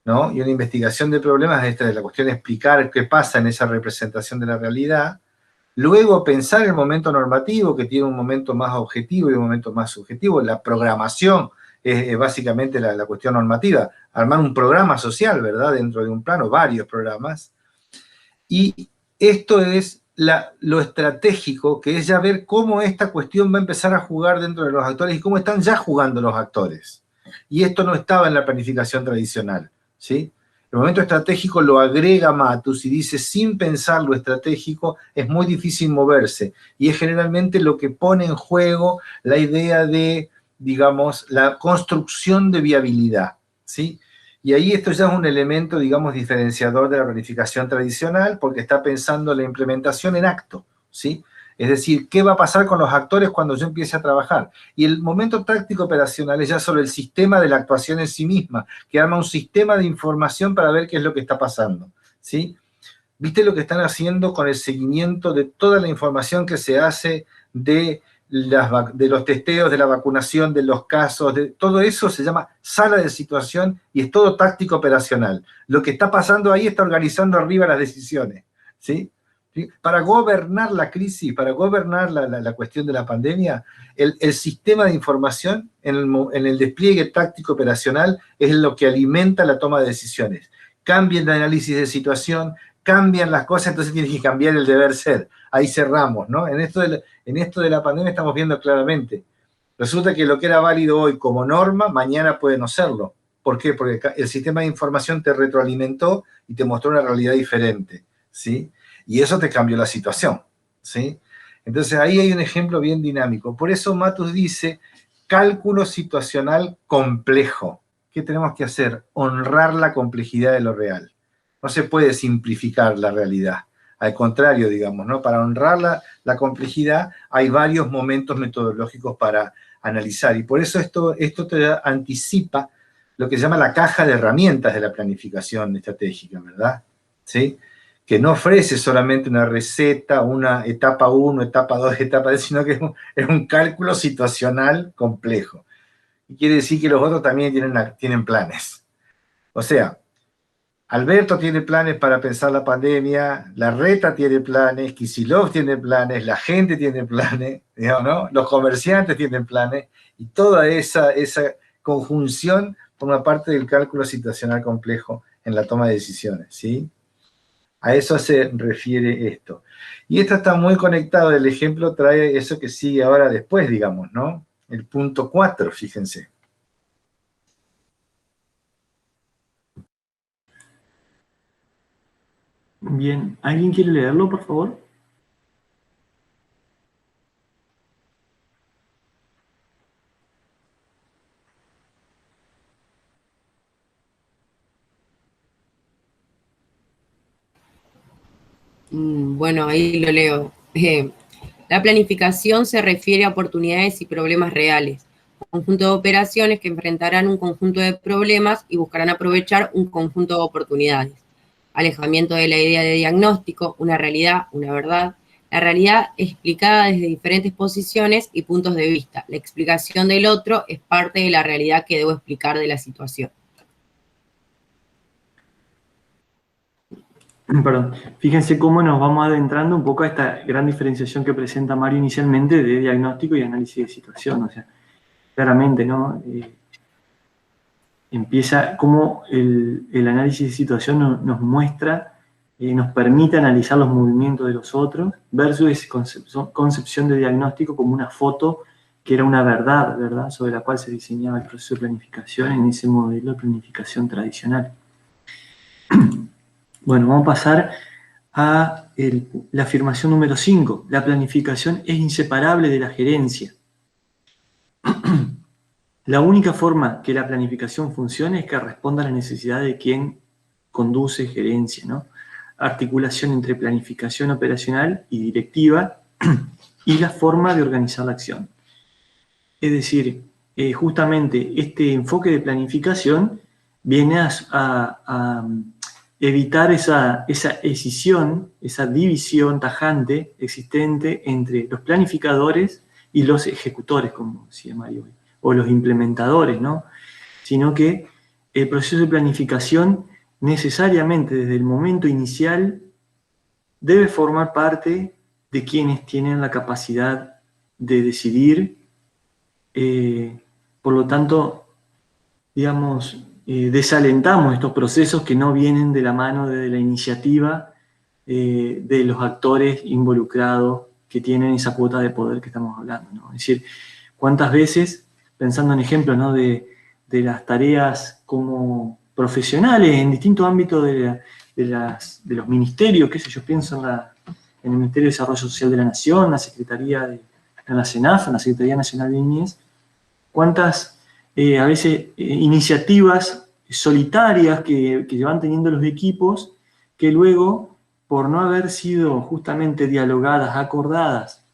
[SPEAKER 1] ¿no? Y una investigación de problemas, esta es la cuestión de explicar qué pasa en esa representación de la realidad. Luego pensar el momento normativo, que tiene un momento más objetivo y un momento más subjetivo. La programación es básicamente la cuestión normativa. Armar un programa social, ¿verdad? Dentro de un plano, varios programas. Y esto es lo estratégico, que es ya ver cómo esta cuestión va a empezar a jugar dentro de los actores y cómo están ya jugando los actores. Y esto no estaba en la planificación tradicional, ¿sí? El momento estratégico lo agrega Matus y dice, sin pensar lo estratégico es muy difícil moverse. Y es generalmente lo que pone en juego la idea de, digamos, la construcción de viabilidad, ¿sí? Y ahí esto ya es un elemento, digamos, diferenciador de la planificación tradicional, porque está pensando la implementación en acto, ¿sí? Es decir, ¿qué va a pasar con los actores cuando yo empiece a trabajar? Y el momento táctico operacional es ya sobre el sistema de la actuación en sí misma, que arma un sistema de información para ver qué es lo que está pasando, ¿sí? ¿Viste lo que están haciendo con el seguimiento de toda la información que se hace de los testeos, de la vacunación, de los casos, de todo eso se llama sala de situación y es todo táctico operacional? Lo que está pasando ahí está organizando arriba las decisiones, ¿sí? Para gobernar la crisis, para gobernar la cuestión de la pandemia, el sistema de información en el despliegue táctico operacional es lo que alimenta la toma de decisiones. Cambien el análisis de situación, cambian las cosas, entonces tiene que cambiar el deber ser. Ahí cerramos, ¿no? En esto de la pandemia estamos viendo claramente. Resulta que lo que era válido hoy como norma, mañana puede no serlo. ¿Por qué? Porque el sistema de información te retroalimentó y te mostró una realidad diferente, ¿sí? Y eso te cambió la situación, ¿sí? Entonces ahí hay un ejemplo bien dinámico. Por eso Matus dice, cálculo situacional complejo. ¿Qué tenemos que hacer? Honrar la complejidad de lo real. No se puede simplificar la realidad. Al contrario, digamos, ¿no? Para honrar la complejidad hay varios momentos metodológicos para analizar. Y por eso esto te anticipa lo que se llama la caja de herramientas de la planificación estratégica, ¿verdad? ¿Sí? Que no ofrece solamente una receta, una etapa 1, etapa 2, etapa 3, sino que es un cálculo situacional complejo. Y quiere decir que los otros también tienen planes. O sea, Alberto tiene planes para pensar la pandemia, Larreta tiene planes, Kicillof tiene planes, la gente tiene planes, digamos, ¿no? Los comerciantes tienen planes, y toda esa conjunción forma parte del cálculo situacional complejo en la toma de decisiones, ¿sí? A eso se refiere esto. Y esto está muy conectado, el ejemplo trae eso que sigue ahora después, digamos, ¿no? El punto 4, fíjense.
[SPEAKER 4] Bien, ¿alguien quiere leerlo, por favor?
[SPEAKER 2] Bueno, ahí lo leo. La planificación se refiere a oportunidades y problemas reales, un conjunto de operaciones que enfrentarán un conjunto de problemas y buscarán aprovechar un conjunto de oportunidades. Alejamiento de la idea de diagnóstico, una realidad, una verdad. La realidad explicada desde diferentes posiciones y puntos de vista. La explicación del otro es parte de la realidad que debo explicar de la situación.
[SPEAKER 4] Perdón, fíjense cómo nos vamos adentrando un poco a esta gran diferenciación que presenta Mario inicialmente de diagnóstico y análisis de situación. O sea, claramente, ¿no? Empieza como el análisis de situación nos muestra, nos permite analizar los movimientos de los otros, versus esa concepción de diagnóstico como una foto que era una verdad, ¿verdad?, sobre la cual se diseñaba el proceso de planificación en ese modelo de planificación tradicional. Bueno, vamos a pasar a la afirmación número 5. La planificación es inseparable de la gerencia. La única forma que la planificación funcione es que responda a la necesidad de quien conduce gerencia, ¿no? Articulación entre planificación operacional y directiva y la forma de organizar la acción. Es decir, justamente este enfoque de planificación viene a evitar esa escisión, esa división tajante existente entre los planificadores y los ejecutores, como decía Mario, o los implementadores, ¿no? Sino que el proceso de planificación necesariamente desde el momento inicial debe formar parte de quienes tienen la capacidad de decidir, por lo tanto, digamos, desalentamos estos procesos que no vienen de la mano de la iniciativa de los actores involucrados que tienen esa cuota de poder que estamos hablando, ¿no? Es decir, cuántas veces, pensando en ejemplos, ¿no?, de las tareas como profesionales en distintos ámbitos de los ministerios, qué sé yo, pienso en el Ministerio de Desarrollo Social de la Nación, la Secretaría en la CENAF, en la Secretaría Nacional de Niñez, cuántas a veces iniciativas solitarias que van teniendo los equipos, que luego, por no haber sido justamente dialogadas, acordadas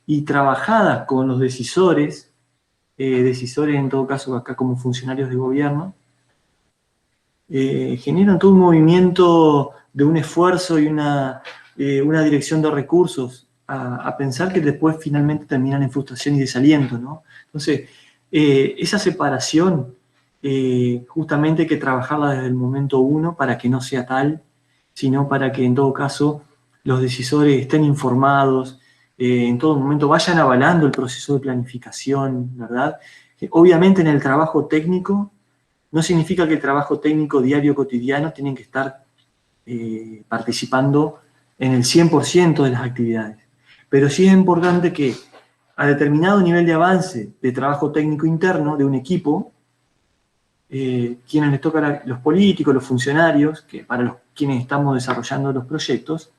[SPEAKER 4] y trabajadas con los decisores en todo caso acá como funcionarios de gobierno, generan todo un movimiento de un esfuerzo y una dirección de recursos a pensar que después finalmente terminan en frustración y desaliento, ¿no? Entonces, esa separación justamente hay que trabajarla desde el momento 1 para que no sea tal, sino para que en todo caso los decisores estén informados, en todo momento vayan avalando el proceso de planificación, ¿verdad? Obviamente en el trabajo técnico no significa que el trabajo técnico diario cotidiano tienen que estar participando en el 100% de las actividades, pero sí es importante que a determinado nivel de avance de trabajo técnico interno de un equipo, quienes les toca los políticos, los funcionarios, que para quienes estamos desarrollando los proyectos,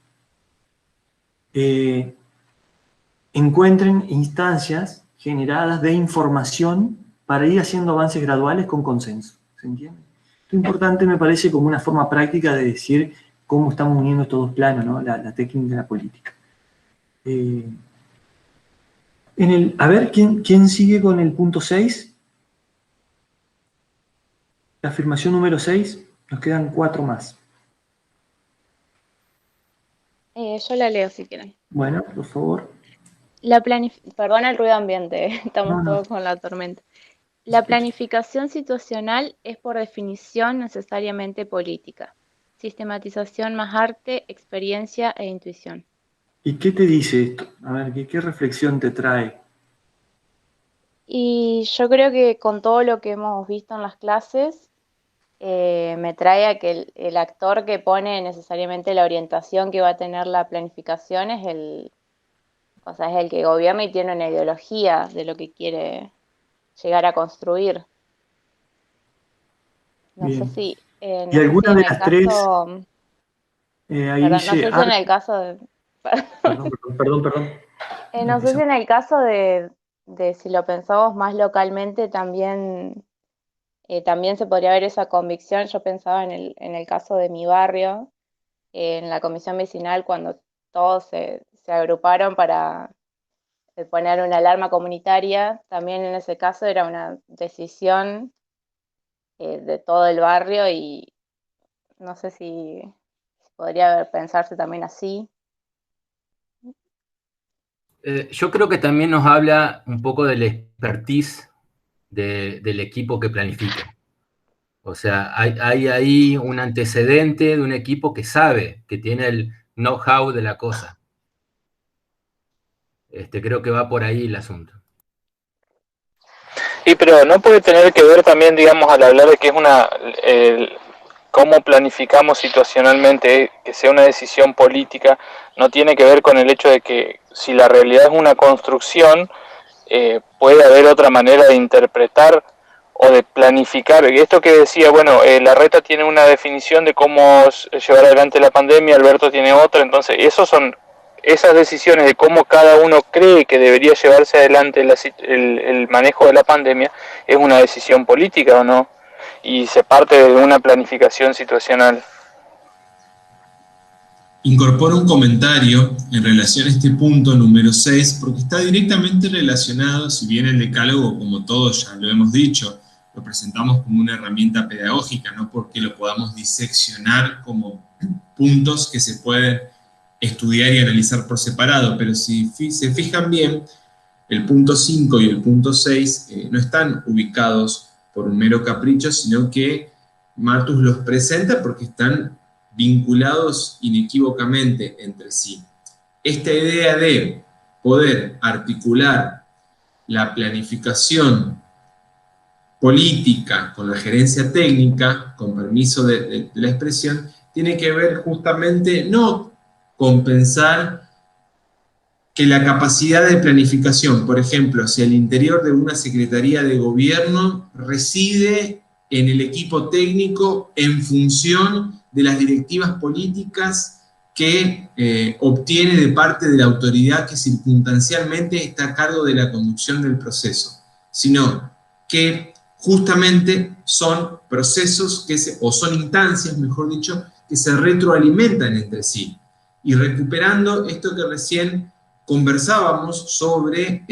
[SPEAKER 4] encuentren instancias generadas de información para ir haciendo avances graduales con consenso. ¿Se entiende? Esto es importante, me parece, como una forma práctica de decir cómo estamos uniendo estos dos planos, ¿no? La técnica y la política. A ver, ¿quién sigue con el punto 6? La afirmación número 6. Nos quedan 4 más.
[SPEAKER 9] Yo la leo si quieren.
[SPEAKER 4] Bueno, por favor.
[SPEAKER 9] Perdona el ruido ambiente, estamos
[SPEAKER 4] No.
[SPEAKER 9] todos con la tormenta. La planificación situacional es por definición necesariamente política. Sistematización más arte, experiencia e intuición.
[SPEAKER 4] ¿Y qué te dice esto? A ver, ¿qué reflexión te trae?
[SPEAKER 9] Y yo creo que con todo lo que hemos visto en las clases, me trae a que el actor que pone necesariamente la orientación que va a tener la planificación es el que gobierna y tiene una ideología de lo que quiere llegar a construir. No sé si...
[SPEAKER 4] ¿Y alguna de las tres? Ahí
[SPEAKER 9] no sé si en el caso de...
[SPEAKER 4] Perdón.
[SPEAKER 9] No sé si en el caso de si lo pensamos más localmente también se podría ver esa convicción. Yo pensaba en el caso de mi barrio, en la comisión vecinal, cuando todos se agruparon para poner una alarma comunitaria. También en ese caso era una decisión de todo el barrio y no sé si podría pensarse también así.
[SPEAKER 6] Yo creo que también nos habla un poco del expertise del equipo que planifica. O sea, hay ahí un antecedente de un equipo que sabe, que tiene el know-how de la cosa. Creo que va por ahí el asunto.
[SPEAKER 8] Y pero no puede tener que ver también, digamos, al hablar de que es cómo planificamos situacionalmente, que sea una decisión política, no tiene que ver con el hecho de que si la realidad es una construcción, puede haber otra manera de interpretar o de planificar. Esto que decía, bueno, Larreta tiene una definición de cómo llevar adelante la pandemia, Alberto tiene otra, entonces esas decisiones de cómo cada uno cree que debería llevarse adelante el manejo de la pandemia es una decisión política, ¿o no? Y se parte de una planificación situacional.
[SPEAKER 10] Incorporo un comentario en relación a este punto número 6, porque está directamente relacionado, si bien el decálogo, como todos ya lo hemos dicho, lo presentamos como una herramienta pedagógica, no porque lo podamos diseccionar como puntos que se pueden estudiar y analizar por separado, pero si se fijan bien, el punto 5 y el punto 6 no están ubicados por un mero capricho, sino que Matus los presenta porque están vinculados inequívocamente entre sí. Esta idea de poder articular la planificación política con la gerencia técnica, con permiso de la expresión, tiene que ver justamente no con pensar que la capacidad de planificación, por ejemplo, hacia el interior de una secretaría de gobierno, reside en el equipo técnico en función de las directivas políticas que obtiene de parte de la autoridad que circunstancialmente está a cargo de la conducción del proceso, sino que justamente son procesos o son instancias, mejor dicho, que se retroalimentan entre sí. Y recuperando esto que recién conversábamos sobre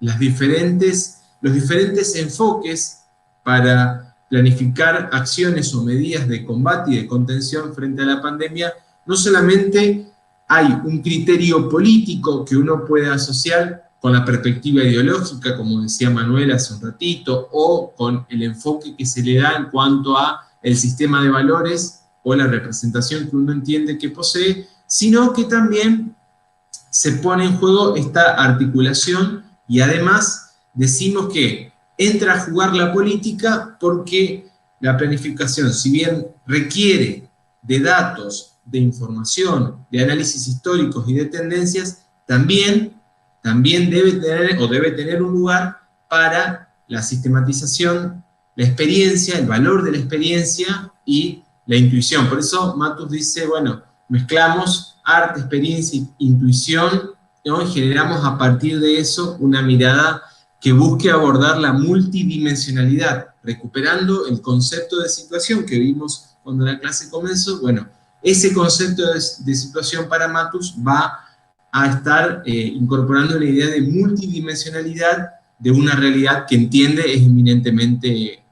[SPEAKER 10] los diferentes enfoques para planificar acciones o medidas de combate y de contención frente a la pandemia, no solamente hay un criterio político que uno puede asociar con la perspectiva ideológica, como decía Manuel hace un ratito, o con el enfoque que se le da en cuanto a el sistema de valores o la representación que uno entiende que posee, sino que también se pone en juego esta articulación y además decimos que entra a jugar la política porque la planificación, si bien requiere de datos, de información, de análisis históricos y de tendencias, también debe tener un lugar para la sistematización, la experiencia, el valor de la experiencia y la intuición. Por eso Matus dice, bueno, mezclamos arte, experiencia, intuición ¿no? Y generamos a partir de eso una mirada que busque abordar la multidimensionalidad, recuperando el concepto de situación que vimos cuando la clase comenzó. Bueno, ese concepto de situación para Matus va a estar incorporando la idea de multidimensionalidad de una realidad que entiende es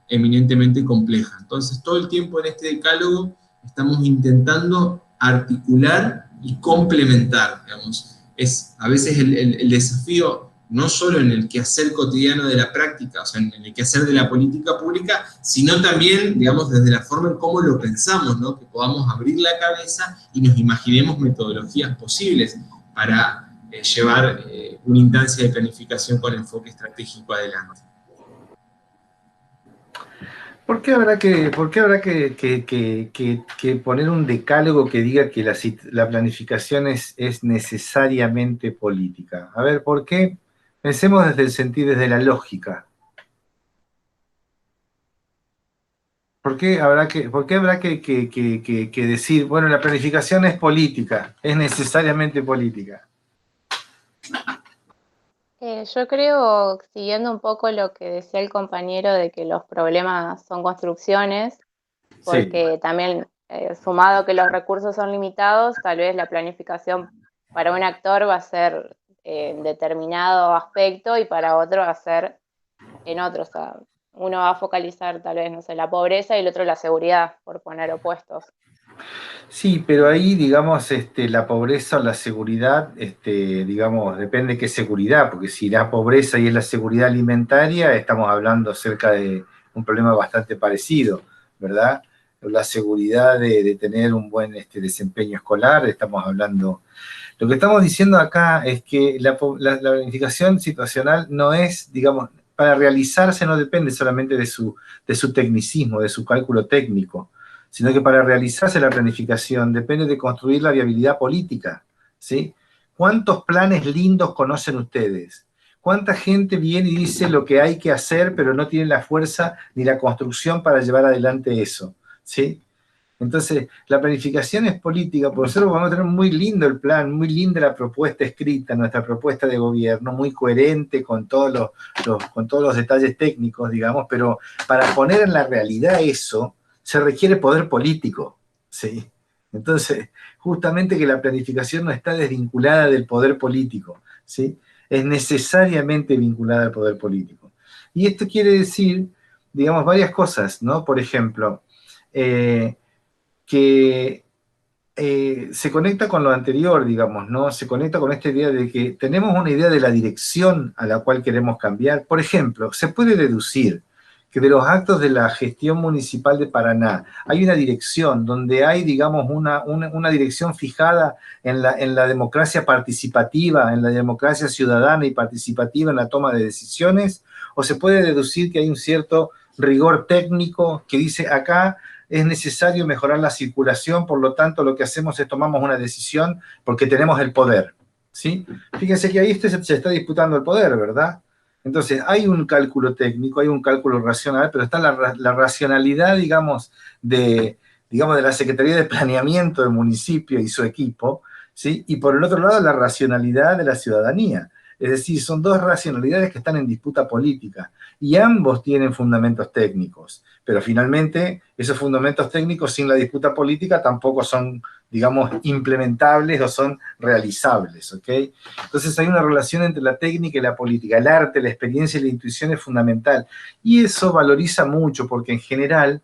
[SPEAKER 10] eminentemente compleja. Entonces, todo el tiempo en este decálogo estamos intentando articular y complementar, digamos. Es a veces el desafío no solo en el quehacer cotidiano de la práctica, o sea, en el quehacer de la política pública, sino también, digamos, desde la forma en cómo lo pensamos, ¿no? Que podamos abrir la cabeza y nos imaginemos metodologías posibles para llevar una instancia de planificación con enfoque estratégico adelante.
[SPEAKER 1] ¿Por qué habrá que poner un decálogo que diga que la planificación es necesariamente política? A ver, ¿por qué? Pensemos desde el sentido, desde la lógica. ¿Por qué habrá que decir, bueno, la planificación es política, es necesariamente política?
[SPEAKER 9] Yo creo, siguiendo un poco lo que decía el compañero de que los problemas son construcciones, porque sí, también sumado que los recursos son limitados, tal vez la planificación para un actor va a ser en determinado aspecto y para otro va a ser en otro. O sea, uno va a focalizar tal vez, no sé, la pobreza y el otro la seguridad, por poner opuestos.
[SPEAKER 1] Sí, pero ahí, digamos, la pobreza o la seguridad, digamos, depende qué seguridad, porque si la pobreza y es la seguridad alimentaria, estamos hablando acerca de un problema bastante parecido, ¿verdad? La seguridad de tener un buen desempeño escolar, estamos hablando. Lo que estamos diciendo acá es que la planificación situacional no es, digamos, para realizarse no depende solamente de su tecnicismo, de su cálculo técnico, sino que para realizarse la planificación depende de construir la viabilidad política, ¿sí? ¿Cuántos planes lindos conocen ustedes? ¿Cuánta gente viene y dice lo que hay que hacer, pero no tiene la fuerza ni la construcción para llevar adelante eso, ¿sí? Entonces, la planificación es política, por eso vamos a tener muy lindo el plan, muy linda la propuesta escrita, nuestra propuesta de gobierno, muy coherente con todos los detalles técnicos, digamos, pero para poner en la realidad eso, se requiere poder político, ¿sí? Entonces, justamente que la planificación no está desvinculada del poder político, ¿sí? Es necesariamente vinculada al poder político. Y esto quiere decir, digamos, varias cosas, ¿no? Por ejemplo, que se conecta con lo anterior, digamos, ¿no? Se conecta con esta idea de que tenemos una idea de la dirección a la cual queremos cambiar. Por ejemplo, se puede deducir que de los actos de la gestión municipal de Paraná hay una dirección donde hay, digamos, una dirección fijada en la democracia participativa, en la democracia ciudadana y participativa en la toma de decisiones, o se puede deducir que hay un cierto rigor técnico que dice acá es necesario mejorar la circulación, por lo tanto lo que hacemos es tomamos una decisión porque tenemos el poder, ¿sí? Fíjense que ahí se está disputando el poder, ¿verdad? Entonces, hay un cálculo técnico, hay un cálculo racional, pero está la racionalidad, digamos, de la Secretaría de Planeamiento del municipio y su equipo, ¿sí? Y por el otro lado, la racionalidad de la ciudadanía. Es decir, son dos racionalidades que están en disputa política y ambos tienen fundamentos técnicos, pero finalmente esos fundamentos técnicos sin la disputa política tampoco son, digamos, implementables o son realizables, ¿ok? Entonces hay una relación entre la técnica y la política, el arte, la experiencia y la intuición es fundamental y eso valoriza mucho porque en general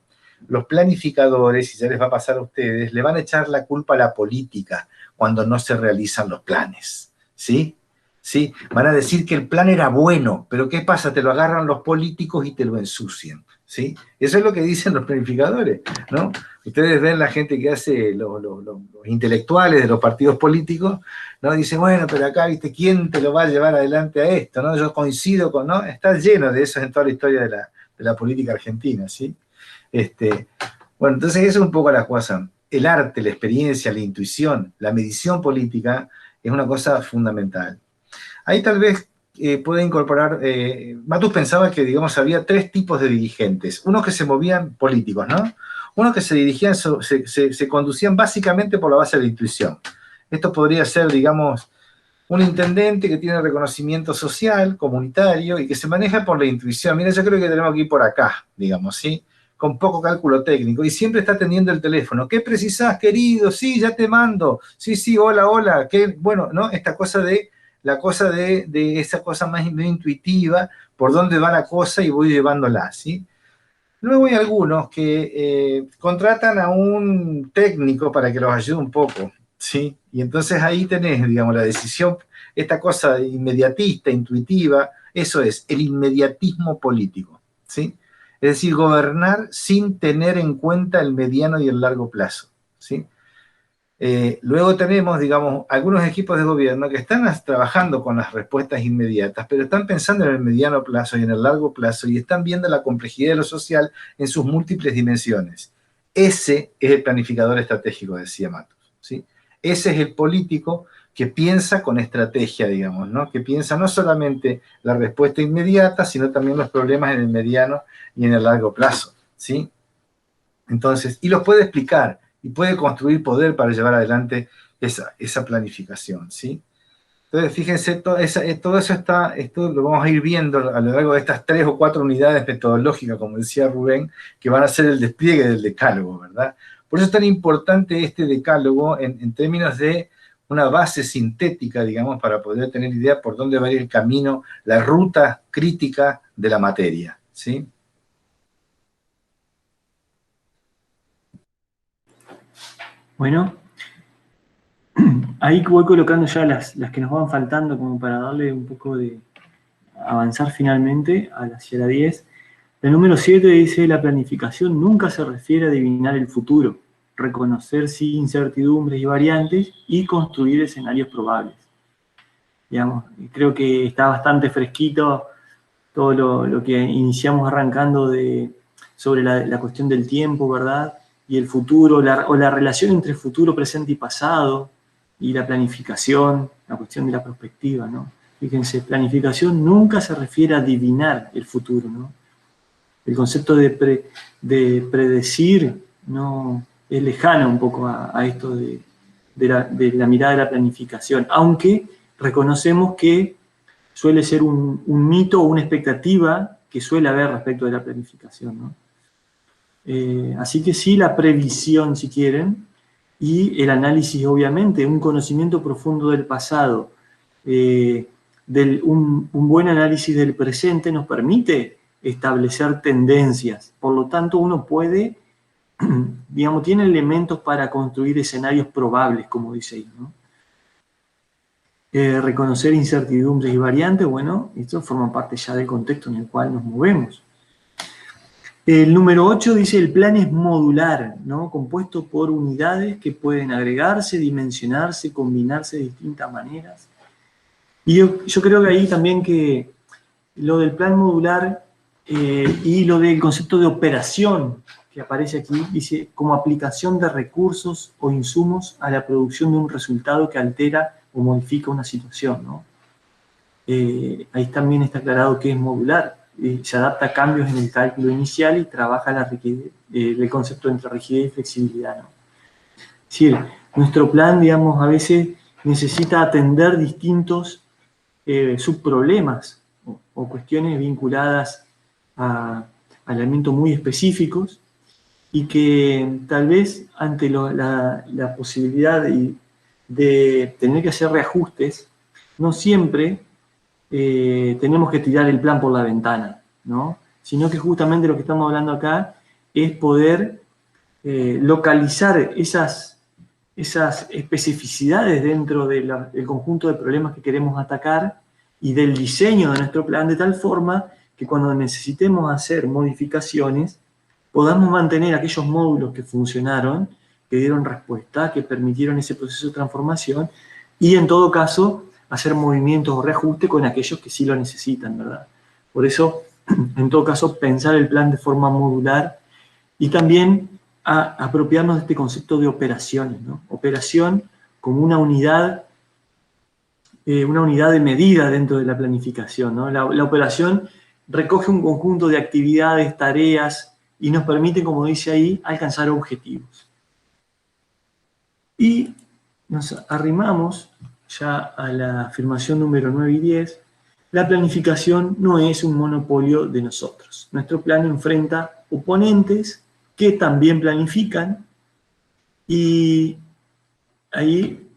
[SPEAKER 1] los planificadores, y ya les va a pasar a ustedes, le van a echar la culpa a la política cuando no se realizan los planes, ¿sí? ¿Sí? Van a decir que el plan era bueno, pero ¿qué pasa? Te lo agarran los políticos y te lo ensucian, ¿sí? Eso es lo que dicen los planificadores, ¿no? Ustedes ven la gente que hace los intelectuales de los partidos políticos, ¿no? Dicen, bueno, pero acá, ¿viste? ¿Quién te lo va a llevar adelante a esto? ¿No? Yo coincido con, ¿no? Está lleno de eso en toda la historia de la política argentina, ¿sí? Bueno, entonces eso es un poco la cosa. El arte, la experiencia, la intuición, la medición política es una cosa fundamental. Ahí tal vez puede incorporar, Matus pensaba que, digamos, había tres tipos de dirigentes. Unos que se movían políticos, ¿no? Unos que se dirigían, se conducían básicamente por la base de la intuición. Esto podría ser, digamos, un intendente que tiene reconocimiento social, comunitario, y que se maneja por la intuición. Mira, yo creo que tenemos que ir por acá, digamos, ¿sí? Con poco cálculo técnico, y siempre está atendiendo el teléfono. ¿Qué precisás, querido? Sí, ya te mando. Sí, sí, hola, hola. ¿Qué? Bueno, ¿no? Esta cosa de, la cosa de esa cosa más intuitiva, por dónde va la cosa y voy llevándola, ¿sí? Luego hay algunos que contratan a un técnico para que los ayude un poco, ¿sí? Y entonces ahí tenés, digamos, la decisión, esta cosa inmediatista, intuitiva, eso es el inmediatismo político, ¿sí? Es decir, gobernar sin tener en cuenta el mediano y el largo plazo, ¿sí? Luego tenemos, digamos, algunos equipos de gobierno que están trabajando con las respuestas inmediatas, pero están pensando en el mediano plazo y en el largo plazo y están viendo la complejidad de lo social en sus múltiples dimensiones. Ese es el planificador estratégico, decía Matos, ¿sí? Ese es el político que piensa con estrategia, digamos, ¿no? Que piensa no solamente la respuesta inmediata, sino también los problemas en el mediano y en el largo plazo, ¿sí? Entonces, y los puede explicar, y puede construir poder para llevar adelante esa planificación, ¿sí? Entonces, fíjense, todo eso está, esto lo vamos a ir viendo a lo largo de estas 3 o 4 unidades metodológicas, como decía Rubén, que van a ser el despliegue del decálogo, ¿verdad? Por eso es tan importante este decálogo en términos de una base sintética, digamos, para poder tener idea por dónde va a ir el camino, la ruta crítica de la materia, ¿sí?
[SPEAKER 4] Bueno, ahí voy colocando ya las que nos van faltando como para darle un poco de avanzar finalmente hacia la 10. El número 7 dice, la planificación nunca se refiere a adivinar el futuro, reconocer sí incertidumbres y variantes y construir escenarios probables. Digamos, creo que está bastante fresquito todo lo que iniciamos arrancando sobre la cuestión del tiempo, ¿verdad? Y el futuro, o la relación entre futuro, presente y pasado, y la planificación, la cuestión de la perspectiva, ¿no? Fíjense, planificación nunca se refiere a adivinar el futuro, ¿no? El concepto de predecir no es lejano un poco a esto de la mirada de la planificación, aunque reconocemos que suele ser un mito o una expectativa que suele haber respecto de la planificación, ¿no? Así que sí, la previsión, si quieren, y el análisis, obviamente, un conocimiento profundo del pasado, un buen análisis del presente nos permite establecer tendencias. Por lo tanto, uno puede, digamos, tiene elementos para construir escenarios probables, como dice ahí, ¿no? Reconocer incertidumbres y variantes, bueno, esto forma parte ya del contexto en el cual nos movemos. El número 8 dice, el plan es modular, ¿no? Compuesto por unidades que pueden agregarse, dimensionarse, combinarse de distintas maneras. Y yo creo que ahí también que lo del plan modular y lo del concepto de operación que aparece aquí, dice, como aplicación de recursos o insumos a la producción de un resultado que altera o modifica una situación, ¿no? Ahí también está aclarado que es modular. Se adapta a cambios en el cálculo inicial y trabaja la rigidez, el concepto entre rigidez y flexibilidad, ¿no? Es decir, nuestro plan, digamos, a veces necesita atender distintos subproblemas o cuestiones vinculadas a elementos muy específicos y que tal vez ante la posibilidad de tener que hacer reajustes, no siempre tenemos que tirar el plan por la ventana, ¿no? Sino que justamente lo que estamos hablando acá es poder localizar esas especificidades dentro del conjunto de problemas que queremos atacar y del diseño de nuestro plan de tal forma que cuando necesitemos hacer modificaciones podamos mantener aquellos módulos que funcionaron, que dieron respuesta, que permitieron ese proceso de transformación y en todo caso hacer movimientos o reajuste con aquellos que sí lo necesitan, ¿verdad? Por eso, en todo caso, pensar el plan de forma modular y también apropiarnos de este concepto de operaciones, ¿no? Operación como una unidad de medida dentro de la planificación, ¿no? La operación recoge un conjunto de actividades, tareas y nos permite, como dice ahí, alcanzar objetivos. Y nos arrimamos ya a la afirmación número 9 y 10, la planificación no es un monopolio de nosotros. Nuestro plan enfrenta oponentes que también planifican y ahí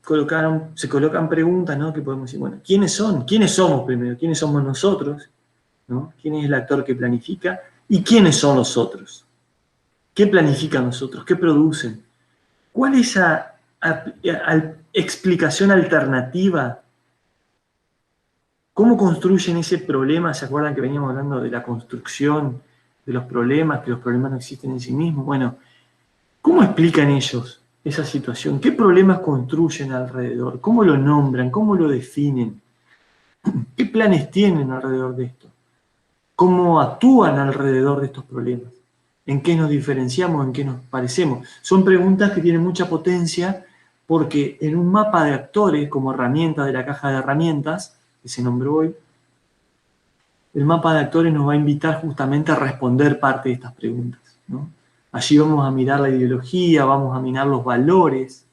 [SPEAKER 4] se colocan preguntas, ¿no? Que podemos decir, bueno, ¿quiénes son? ¿Quiénes somos primero? ¿Quiénes somos nosotros? ¿No? ¿Quién es el actor que planifica? ¿Y quiénes son los otros? ¿Qué planifican los otros? ¿Qué producen? ¿Cuál es esa explicación alternativa? ¿Cómo construyen ese problema? ¿Se acuerdan que veníamos hablando de la construcción de los problemas, que los problemas no existen en sí mismos? Bueno, ¿cómo explican ellos esa situación? ¿Qué problemas construyen alrededor? ¿Cómo lo nombran? ¿Cómo lo definen? ¿Qué planes tienen alrededor de esto? ¿Cómo actúan alrededor de estos problemas? ¿En qué nos diferenciamos? ¿En qué nos parecemos? Son preguntas que tienen mucha potencia porque en un mapa de actores, como herramienta de la caja de herramientas, que se nombró hoy, el mapa de actores nos va a invitar justamente a responder parte de estas preguntas, ¿no? Allí vamos a mirar la ideología, vamos a mirar los valores,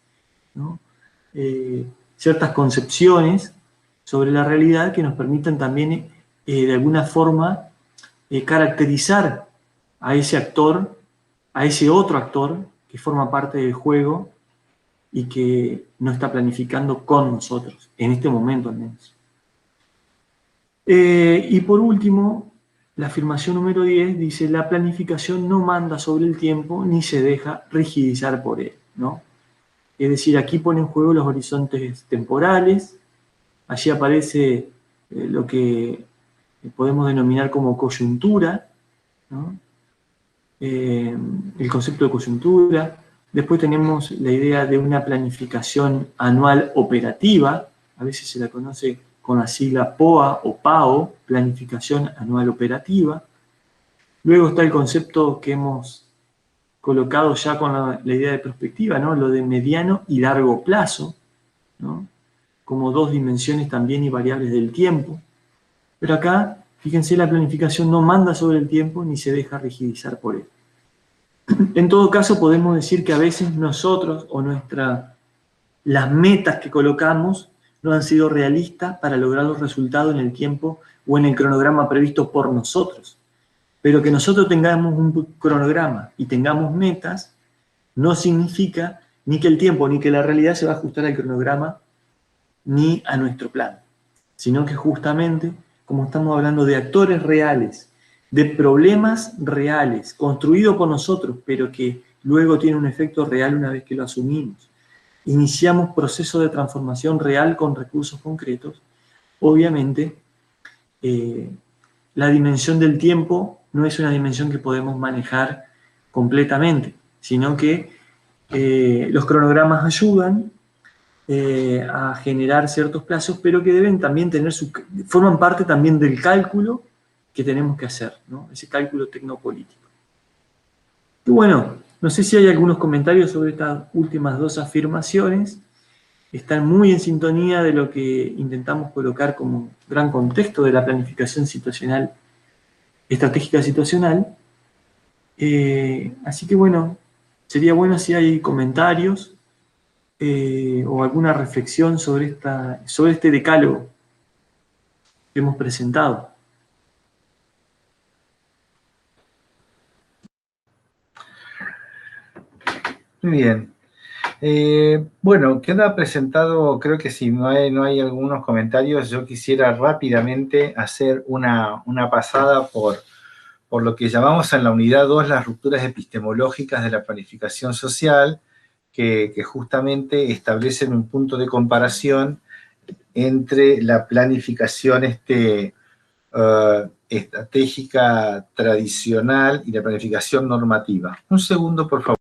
[SPEAKER 4] ¿no? Ciertas concepciones sobre la realidad que nos permitan también, de alguna forma, caracterizar a ese actor, a ese otro actor que forma parte del juego y que no está planificando con nosotros, en este momento al menos. Y por último, la afirmación número 10 dice, la planificación no manda sobre el tiempo ni se deja rigidizar por él, ¿no? Es decir, aquí pone en juego los horizontes temporales, allí aparece lo que podemos denominar como coyuntura, ¿no? El concepto de coyuntura. Después tenemos la idea de una planificación anual operativa, a veces se la conoce con la sigla POA o PAO, planificación anual operativa. Luego está el concepto que hemos colocado ya con la idea de perspectiva, ¿no? Lo de mediano y largo plazo, ¿no? Como dos dimensiones también y variables del tiempo. Pero acá, fíjense, la planificación no manda sobre el tiempo ni se deja rigidizar por él. En todo caso, podemos decir que a veces nosotros o las metas que colocamos no han sido realistas para lograr los resultados en el tiempo o en el cronograma previsto por nosotros. Pero que nosotros tengamos un cronograma y tengamos metas no significa ni que el tiempo ni que la realidad se va a ajustar al cronograma ni a nuestro plan, sino que justamente, como estamos hablando de actores reales, de problemas reales, construidos por nosotros, pero que luego tienen un efecto real una vez que lo asumimos, iniciamos procesos de transformación real con recursos concretos, obviamente la dimensión del tiempo no es una dimensión que podemos manejar completamente, sino que los cronogramas ayudan a generar ciertos plazos, pero que deben también forman parte también del cálculo que tenemos que hacer, ¿no? Ese cálculo tecnopolítico. Y bueno, no sé si hay algunos comentarios sobre estas últimas dos afirmaciones. Están muy en sintonía de lo que intentamos colocar como gran contexto de la planificación situacional, estratégica situacional. Así que bueno, sería bueno si hay comentarios o alguna reflexión sobre este decálogo que hemos presentado.
[SPEAKER 1] Muy bien. Bueno, queda presentado, creo que si no hay algunos comentarios, yo quisiera rápidamente hacer una pasada por lo que llamamos en la unidad 2 las rupturas epistemológicas de la planificación social, que justamente establecen un punto de comparación entre la planificación estratégica tradicional y la planificación normativa. Un segundo, por favor.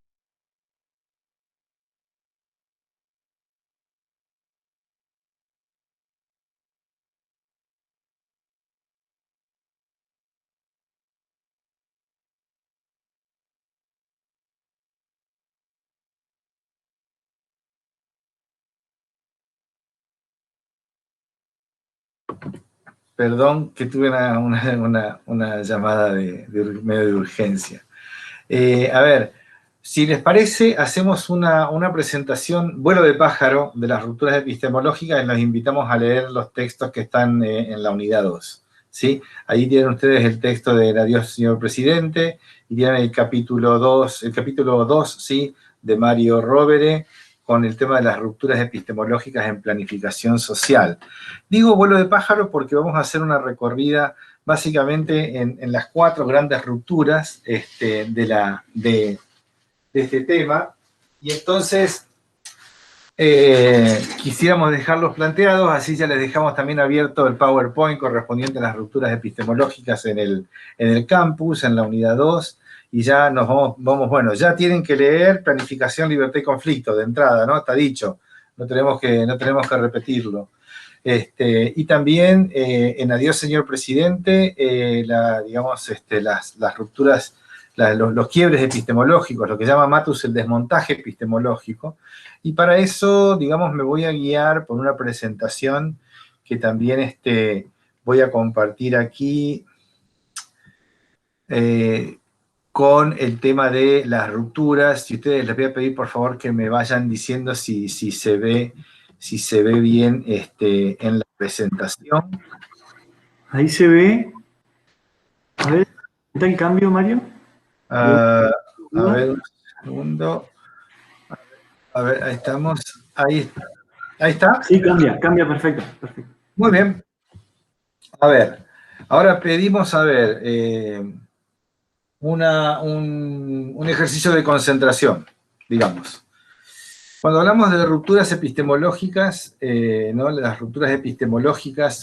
[SPEAKER 1] Perdón que tuve una llamada medio de urgencia. A ver, si les parece, hacemos una presentación, vuelo de pájaro, de las rupturas epistemológicas, y los invitamos a leer los textos que están en la unidad 2. ¿Sí? Ahí tienen ustedes el texto del Adiós, señor presidente, y tienen el capítulo 2, ¿sí? De Mario Rovere, con el tema de las rupturas epistemológicas en planificación social. Digo vuelo de pájaro porque vamos a hacer una recorrida básicamente en las 4 grandes rupturas de este tema, y entonces quisiéramos dejarlos planteados, así ya les dejamos también abierto el PowerPoint correspondiente a las rupturas epistemológicas en el campus, en la unidad 2, y ya nos vamos, bueno, ya tienen que leer Planificación, Libertad y Conflicto de entrada, ¿no? Está dicho, no tenemos que repetirlo. Y también en Adiós, señor presidente, las rupturas, los quiebres epistemológicos, lo que llama Matus el desmontaje epistemológico, y para eso, digamos, me voy a guiar por una presentación que también voy a compartir aquí con el tema de las rupturas. Si ustedes les voy a pedir, por favor, que me vayan diciendo si se ve bien en la presentación.
[SPEAKER 4] Ahí se ve. A ver, ¿está el cambio, Mario?
[SPEAKER 1] A ver, un segundo. A ver, ahí estamos. Ahí está.
[SPEAKER 4] Sí, cambia, perfecto.
[SPEAKER 1] Muy bien. A ver, ahora pedimos, a ver, un ejercicio de concentración, digamos. Cuando hablamos de rupturas epistemológicas, ¿no? Las rupturas epistemológicas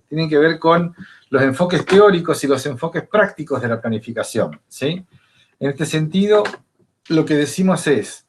[SPEAKER 1] tienen que ver con los enfoques teóricos y los enfoques prácticos de la planificación, ¿sí? En este sentido, lo que decimos es,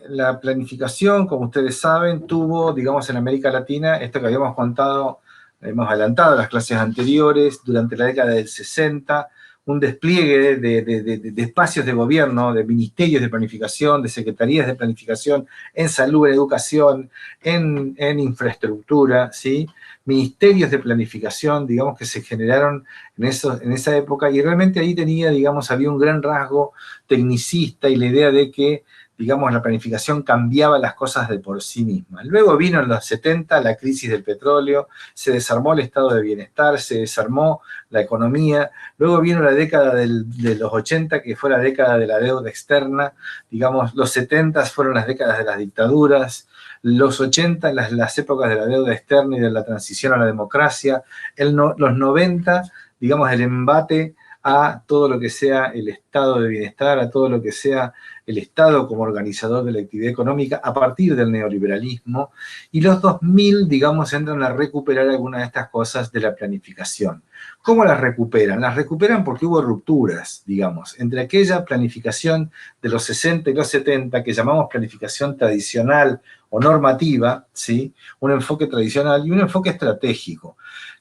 [SPEAKER 1] la planificación, como ustedes saben, tuvo, digamos, en América Latina, esto que habíamos contado, hemos adelantado en las clases anteriores, durante la década del 60, un despliegue de espacios de gobierno, de ministerios de planificación, de secretarías de planificación, en salud, en educación, en infraestructura, ¿sí? Ministerios de planificación, digamos, que se generaron en esa época, y realmente ahí había un gran rasgo tecnicista y la idea de que, digamos, la planificación cambiaba las cosas de por sí misma. Luego vino en los 70 la crisis del petróleo, se desarmó el estado de bienestar, se desarmó la economía, luego vino la década de los 80, que fue la década de la deuda externa, digamos, los 70 fueron las décadas de las dictaduras, los 80 las épocas de la deuda externa y de la transición a la democracia, los 90, digamos, el embate a todo lo que sea el estado de bienestar, a todo lo que sea el Estado como organizador de la actividad económica a partir del neoliberalismo, y los 2000, digamos, entran a recuperar algunas de estas cosas de la planificación. ¿Cómo las recuperan? Las recuperan porque hubo rupturas, digamos, entre aquella planificación de los 60 y los 70 que llamamos planificación tradicional o normativa, ¿sí? Un enfoque tradicional y un enfoque estratégico.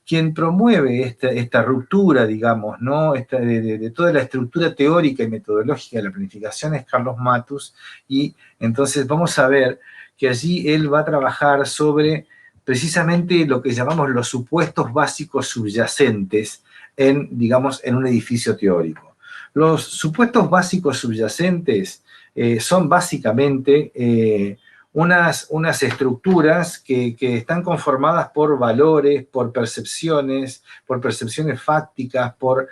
[SPEAKER 1] Quien promueve esta ruptura, digamos, ¿no? De toda la estructura teórica y metodológica de la planificación es Carlos Matus, y entonces vamos a ver que allí él va a trabajar sobre precisamente lo que llamamos los supuestos básicos subyacentes digamos, en un edificio teórico. Los supuestos básicos subyacentes son básicamente unas estructuras que están conformadas por valores, por percepciones fácticas, por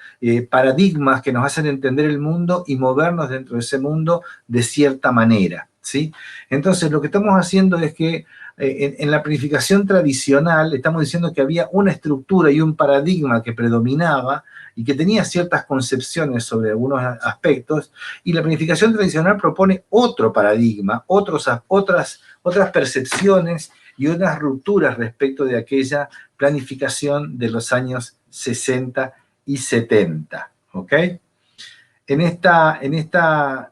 [SPEAKER 1] paradigmas que nos hacen entender el mundo y movernos dentro de ese mundo de cierta manera, ¿sí? Entonces, lo que estamos haciendo es que en la planificación tradicional estamos diciendo que había una estructura y un paradigma que predominaba y que tenía ciertas concepciones sobre algunos aspectos, y la planificación tradicional propone otro paradigma, otras percepciones y unas rupturas respecto de aquella planificación de los años 60 y 70, ¿ok? En esta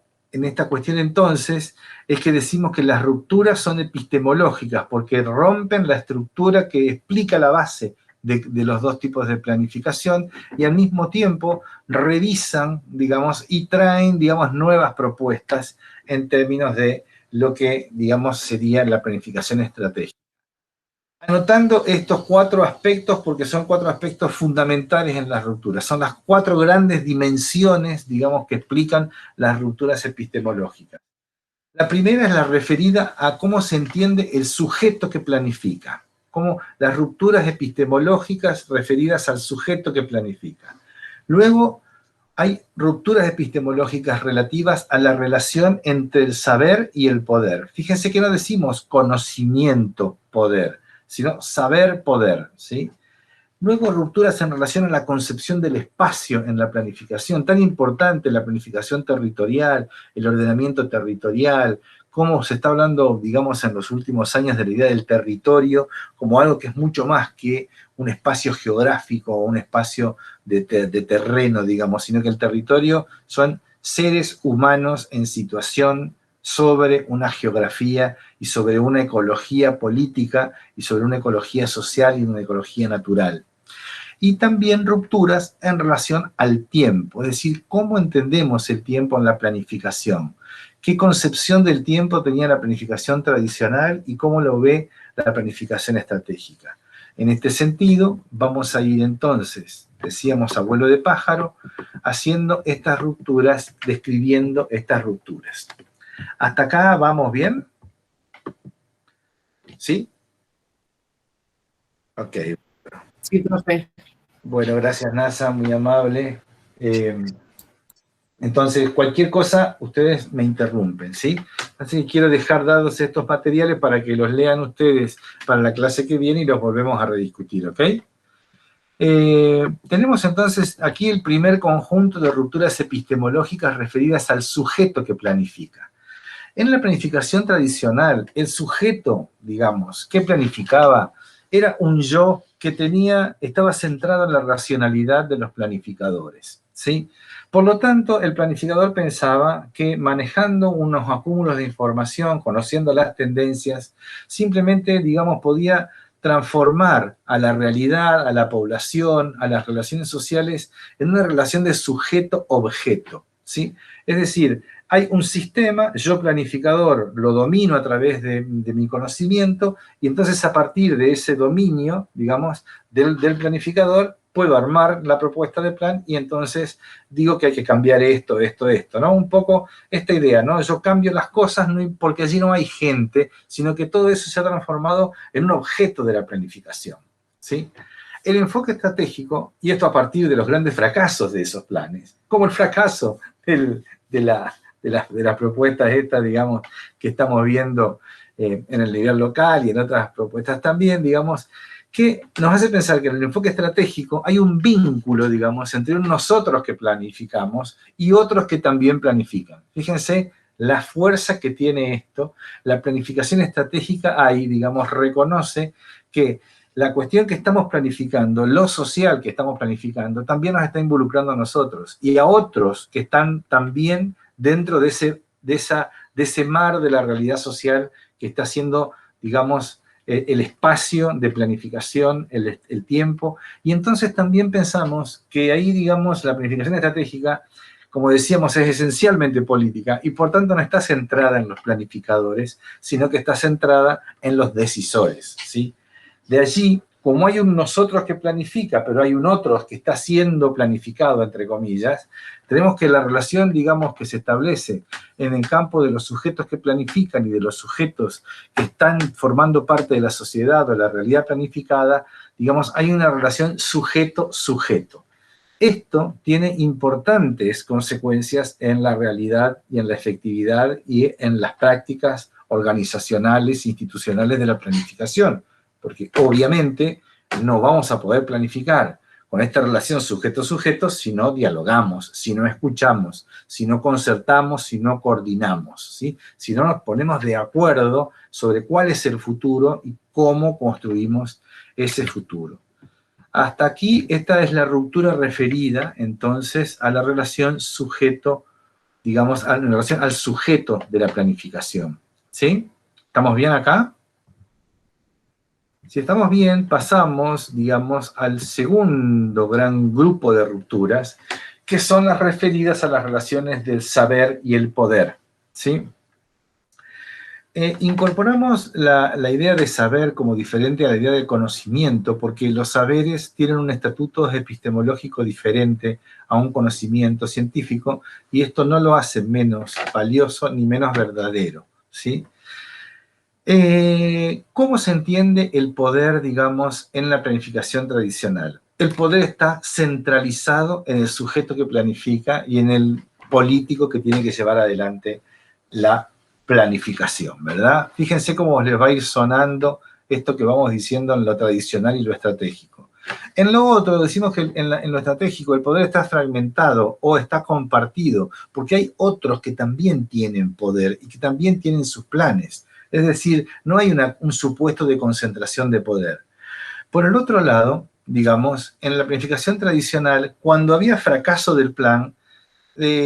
[SPEAKER 1] cuestión, entonces, es que decimos que las rupturas son epistemológicas, porque rompen la estructura que explica la base de los dos tipos de planificación, y al mismo tiempo revisan, digamos, y traen, digamos, nuevas propuestas en términos de lo que, digamos, sería la planificación estratégica. Anotando estos 4 aspectos porque son 4 aspectos fundamentales en las rupturas. Son las 4 grandes dimensiones, digamos, que explican las rupturas epistemológicas. La primera es la referida a cómo se entiende el sujeto que planifica, como las rupturas epistemológicas referidas al sujeto que planifica. Luego hay rupturas epistemológicas relativas a la relación entre el saber y el poder. Fíjense que no decimos conocimiento-poder, sino saber-poder, ¿sí? Luego, rupturas en relación a la concepción del espacio en la planificación, tan importante la planificación territorial, el ordenamiento territorial, cómo se está hablando, digamos, en los últimos años de la idea del territorio como algo que es mucho más que un espacio geográfico o un espacio de terreno, digamos, sino que el territorio son seres humanos en situación sobre una geografía y sobre una ecología política y sobre una ecología social y una ecología natural. Y también rupturas en relación al tiempo, es decir, cómo entendemos el tiempo en la planificación, qué concepción del tiempo tenía la planificación tradicional y cómo lo ve la planificación estratégica. En este sentido, vamos a ir entonces, decíamos abuelo de pájaro, haciendo estas rupturas, describiendo estas rupturas. ¿Hasta acá vamos bien? ¿Sí? Ok.
[SPEAKER 2] Sí, profe.
[SPEAKER 1] Bueno, gracias NASA, muy amable. Entonces, cualquier cosa, ustedes me interrumpen, ¿sí? Así que quiero dejar dados estos materiales para que los lean ustedes para la clase que viene y los volvemos a rediscutir, ¿ok? Tenemos entonces aquí el primer conjunto de rupturas epistemológicas referidas al sujeto que planifica. En la planificación tradicional, el sujeto, digamos, que planificaba era un yo que estaba centrado en la racionalidad de los planificadores, ¿sí? Por lo tanto, el planificador pensaba que manejando unos acúmulos de información, conociendo las tendencias, simplemente, digamos, podía transformar a la realidad, a la población, a las relaciones sociales, en una relación de sujeto-objeto, ¿sí? Es decir, hay un sistema, yo planificador lo domino a través de mi conocimiento, y entonces a partir de ese dominio, digamos, del planificador, puedo armar la propuesta de plan y entonces digo que hay que cambiar esto, ¿no? Un poco esta idea, ¿no? Yo cambio las cosas porque allí no hay gente, sino que todo eso se ha transformado en un objeto de la planificación, ¿sí? El enfoque estratégico, y esto a partir de los grandes fracasos de esos planes, como el fracaso de las propuestas estas, digamos, que estamos viendo en el nivel local y en otras propuestas también, digamos, que nos hace pensar que en el enfoque estratégico hay un vínculo, digamos, entre nosotros que planificamos y otros que también planifican. Fíjense la fuerza que tiene esto. La planificación estratégica ahí, digamos, reconoce que la cuestión que estamos planificando, lo social que estamos planificando, también nos está involucrando a nosotros y a otros que están también dentro de ese mar de la realidad social que está siendo, digamos, el espacio de planificación, el tiempo, y entonces también pensamos que ahí, digamos, la planificación estratégica, como decíamos, es esencialmente política, y por tanto no está centrada en los planificadores, sino que está centrada en los decisores, ¿sí? De allí, como hay un nosotros que planifica, pero hay un otros que está siendo planificado, entre comillas, tenemos que la relación, digamos, que se establece en el campo de los sujetos que planifican y de los sujetos que están formando parte de la sociedad o la realidad planificada, digamos, hay una relación sujeto-sujeto. Esto tiene importantes consecuencias en la realidad y en la efectividad y en las prácticas organizacionales, institucionales de la planificación, porque obviamente no vamos a poder planificar con esta relación sujeto-sujeto si no dialogamos, si no escuchamos, si no concertamos, si no coordinamos, ¿sí? Si no nos ponemos de acuerdo sobre cuál es el futuro y cómo construimos ese futuro. Hasta aquí, esta es la ruptura referida, entonces, a la relación sujeto, digamos, en relación al sujeto de la planificación, ¿sí? ¿Estamos bien acá? Si estamos bien, pasamos, digamos, al segundo gran grupo de rupturas, que son las referidas a las relaciones del saber y el poder, ¿sí? Incorporamos la idea de saber como diferente a la idea del conocimiento, porque los saberes tienen un estatuto epistemológico diferente a un conocimiento científico, y esto no lo hace menos valioso ni menos verdadero, ¿sí? ¿Cómo se entiende el poder, digamos, en la planificación tradicional? El poder está centralizado en el sujeto que planifica y en el político que tiene que llevar adelante la planificación, ¿verdad? Fíjense cómo les va a ir sonando esto que vamos diciendo en lo tradicional y lo estratégico. En lo otro decimos que en lo estratégico el poder está fragmentado o está compartido, porque hay otros que también tienen poder y que también tienen sus planes. Es decir, no hay un supuesto de concentración de poder. Por el otro lado, digamos, en la planificación tradicional, cuando había fracaso del plan,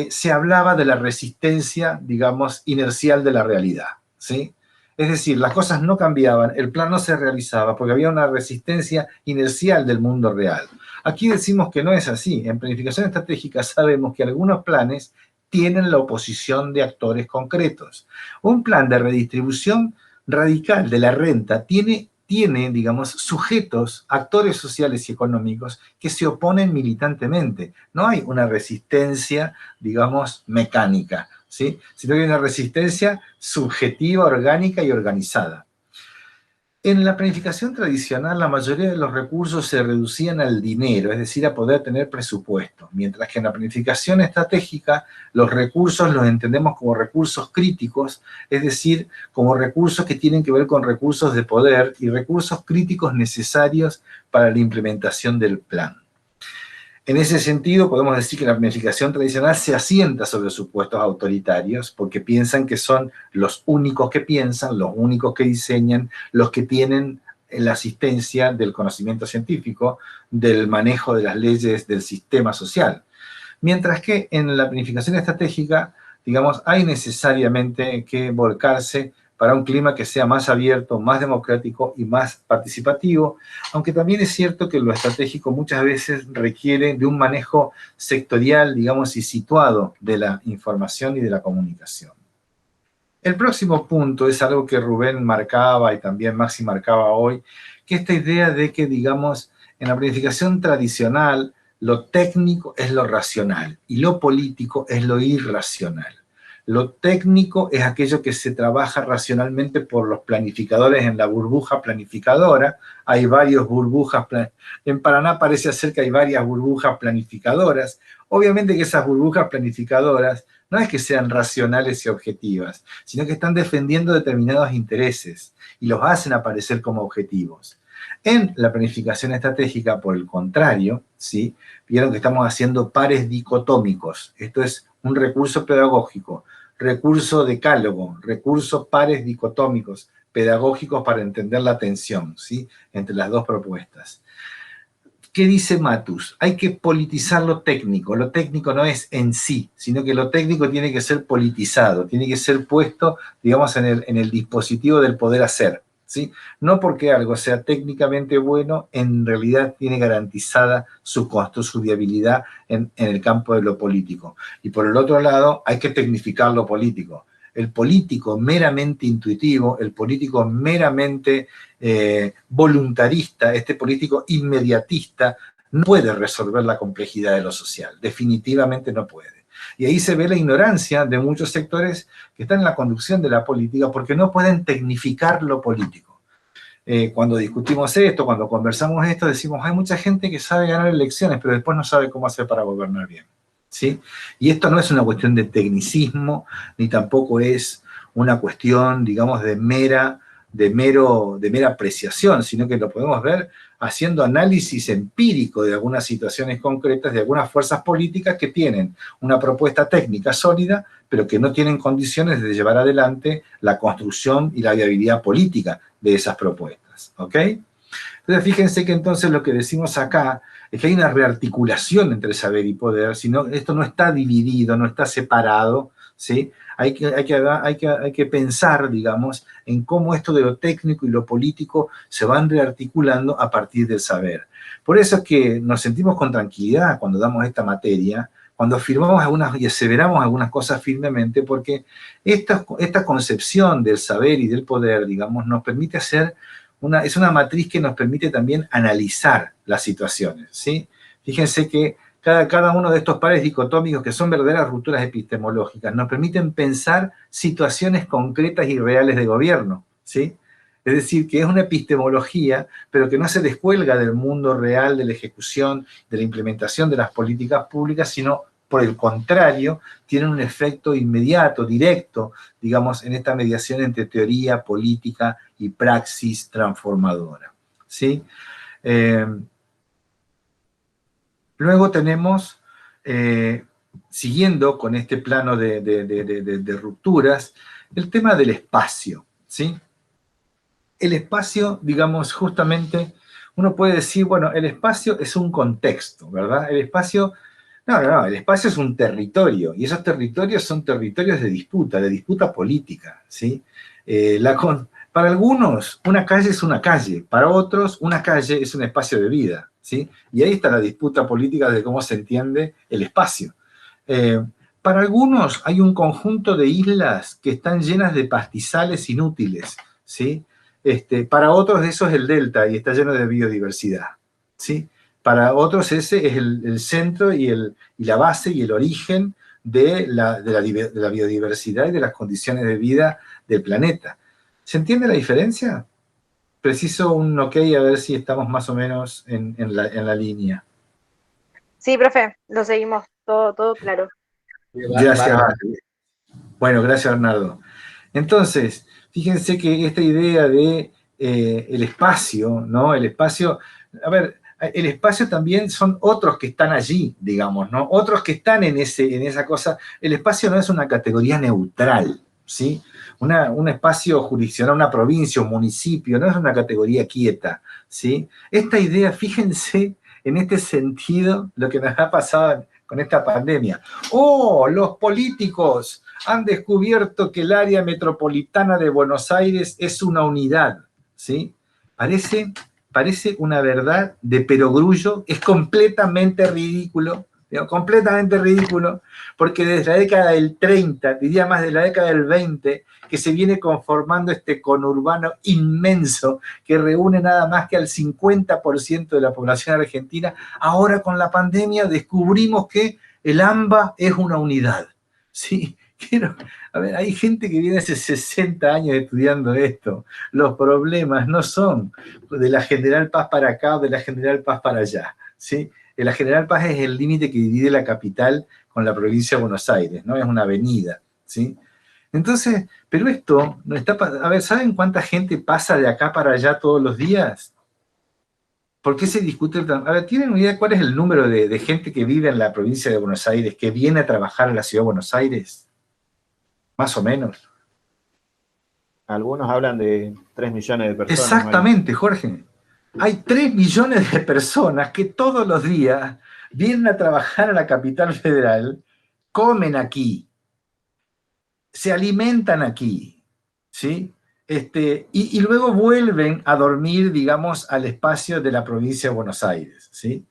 [SPEAKER 1] se hablaba de la resistencia, digamos, inercial de la realidad, ¿sí? Es decir, las cosas no cambiaban, el plan no se realizaba porque había una resistencia inercial del mundo real. Aquí decimos que no es así. En planificación estratégica sabemos que algunos planes tienen la oposición de actores concretos. Un plan de redistribución radical de la renta tiene, digamos, sujetos, actores sociales y económicos que se oponen militantemente. No hay una resistencia, digamos, mecánica, ¿sí? Sino que hay una resistencia subjetiva, orgánica y organizada. En la planificación tradicional, la mayoría de los recursos se reducían al dinero, es decir, a poder tener presupuesto, mientras que en la planificación estratégica los recursos los entendemos como recursos críticos, es decir, como recursos que tienen que ver con recursos de poder y recursos críticos necesarios para la implementación del plan. En ese sentido, podemos decir que la planificación tradicional se asienta sobre supuestos autoritarios porque piensan que son los únicos que piensan, los únicos que diseñan, los que tienen la asistencia del conocimiento científico, del manejo de las leyes del sistema social. Mientras que en la planificación estratégica, digamos, hay necesariamente que volcarse para un clima que sea más abierto, más democrático y más participativo, aunque también es cierto que lo estratégico muchas veces requiere de un manejo sectorial, digamos, y situado de la información y de la comunicación. El próximo punto es algo que Rubén marcaba y también Maxi marcaba hoy, que esta idea de que, digamos, en la planificación tradicional, lo técnico es lo racional y lo político es lo irracional. Lo técnico es aquello que se trabaja racionalmente por los planificadores en la burbuja planificadora. Hay varias burbujas, en Paraná parece ser que hay varias burbujas planificadoras. Obviamente que esas burbujas planificadoras no es que sean racionales y objetivas, sino que están defendiendo determinados intereses y los hacen aparecer como objetivos. En la planificación estratégica, por el contrario, ¿sí? Vieron que estamos haciendo pares dicotómicos. Esto es un recurso pedagógico, recurso decálogo, recursos pares dicotómicos, pedagógicos para entender la tensión, ¿sí? Entre las dos propuestas. ¿Qué dice Matus? Hay que politizar lo técnico. Lo técnico no es en sí, sino que lo técnico tiene que ser politizado, tiene que ser puesto, digamos, en el dispositivo del poder hacer. ¿Sí? No porque algo sea técnicamente bueno, en realidad tiene garantizada su costo, su viabilidad en el campo de lo político. Y por el otro lado, hay que tecnificar lo político. El político meramente intuitivo, el político meramente voluntarista, este político inmediatista, no puede resolver la complejidad de lo social. Definitivamente no puede. Y ahí se ve la ignorancia de muchos sectores que están en la conducción de la política porque no pueden tecnificar lo político. Cuando discutimos esto, cuando conversamos esto, decimos, hay mucha gente que sabe ganar elecciones, pero después no sabe cómo hacer para gobernar bien, ¿sí? Y esto no es una cuestión de tecnicismo, ni tampoco es una cuestión, digamos, de mera apreciación, sino que lo podemos ver haciendo análisis empírico de algunas situaciones concretas, de algunas fuerzas políticas que tienen una propuesta técnica sólida, pero que no tienen condiciones de llevar adelante la construcción y la viabilidad política de esas propuestas, ¿ok? Entonces, fíjense que entonces lo que decimos acá es que hay una rearticulación entre saber y poder, sino esto no está dividido, no está separado, ¿sí? Hay que pensar, digamos, en cómo esto de lo técnico y lo político se van rearticulando a partir del saber. Por eso es que nos sentimos con tranquilidad cuando damos esta materia, cuando afirmamos algunas y aseveramos algunas cosas firmemente, porque esta concepción del saber y del poder, digamos, nos permite hacer es una matriz que nos permite también analizar las situaciones, ¿sí? Fíjense que cada uno de estos pares dicotómicos, que son verdaderas rupturas epistemológicas, nos permiten pensar situaciones concretas y reales de gobierno, ¿sí? Es decir, que es una epistemología, pero que no se descuelga del mundo real de la ejecución, de la implementación de las políticas públicas, sino, por el contrario, tiene un efecto inmediato, directo, digamos, en esta mediación entre teoría, política y praxis transformadora, ¿sí? Luego tenemos, siguiendo con este plano de rupturas, el tema del espacio, ¿sí? El espacio, digamos, justamente, uno puede decir, bueno, el espacio es un contexto, ¿verdad? El espacio, no, el espacio es un territorio, y esos territorios son territorios de disputa política, ¿sí? Para algunos, una calle es una calle, para otros, una calle es un espacio de vida, ¿sí? Y ahí está la disputa política de cómo se entiende el espacio. Para algunos hay un conjunto de islas que están llenas de pastizales inútiles, ¿sí? Para otros eso es el delta y está lleno de biodiversidad, ¿sí? Para otros ese es el centro y la base y el origen de la biodiversidad y de las condiciones de vida del planeta. ¿Se entiende la diferencia? Preciso un ok a ver si estamos más o menos en la línea.
[SPEAKER 5] Sí, profe, lo seguimos, todo claro.
[SPEAKER 1] Gracias. Bueno, gracias, Bernardo. Entonces, fíjense que esta idea de el espacio, ¿no? El espacio, a ver, el espacio también son otros que están allí, digamos, ¿no? Otros que están en esa cosa. El espacio no es una categoría neutral, ¿sí? Un espacio jurisdiccional, una provincia, un municipio, no es una categoría quieta, ¿sí? Esta idea, fíjense en este sentido, lo que nos ha pasado con esta pandemia. ¡Oh, los políticos han descubierto que el área metropolitana de Buenos Aires es una unidad! ¿Sí? Parece una verdad de perogrullo, es completamente ridículo, porque desde la década del 30, diría más de la década del 20, que se viene conformando este conurbano inmenso que reúne nada más que al 50% de la población argentina. Ahora con la pandemia descubrimos que el AMBA es una unidad, ¿sí? A ver, hay gente que viene hace 60 años estudiando esto. Los problemas no son de la General Paz para acá o de la General Paz para allá, ¿sí? La General Paz es el límite que divide la capital con la provincia de Buenos Aires, ¿no? Es una avenida, ¿sí? Entonces, pero esto no está... A ver, ¿saben cuánta gente pasa de acá para allá todos los días? ¿Por qué se discute? A ver, ¿tienen una idea de cuál es el número de gente que vive en la provincia de Buenos Aires, que viene a trabajar en la ciudad de Buenos Aires? Más o menos.
[SPEAKER 7] Algunos hablan de 3 millones de personas.
[SPEAKER 1] Exactamente, Jorge. Hay 3 millones de personas que todos los días vienen a trabajar a la capital federal, comen aquí, se alimentan aquí, ¿sí? Y luego vuelven a dormir, digamos, al espacio de la provincia de Buenos Aires, ¿sí?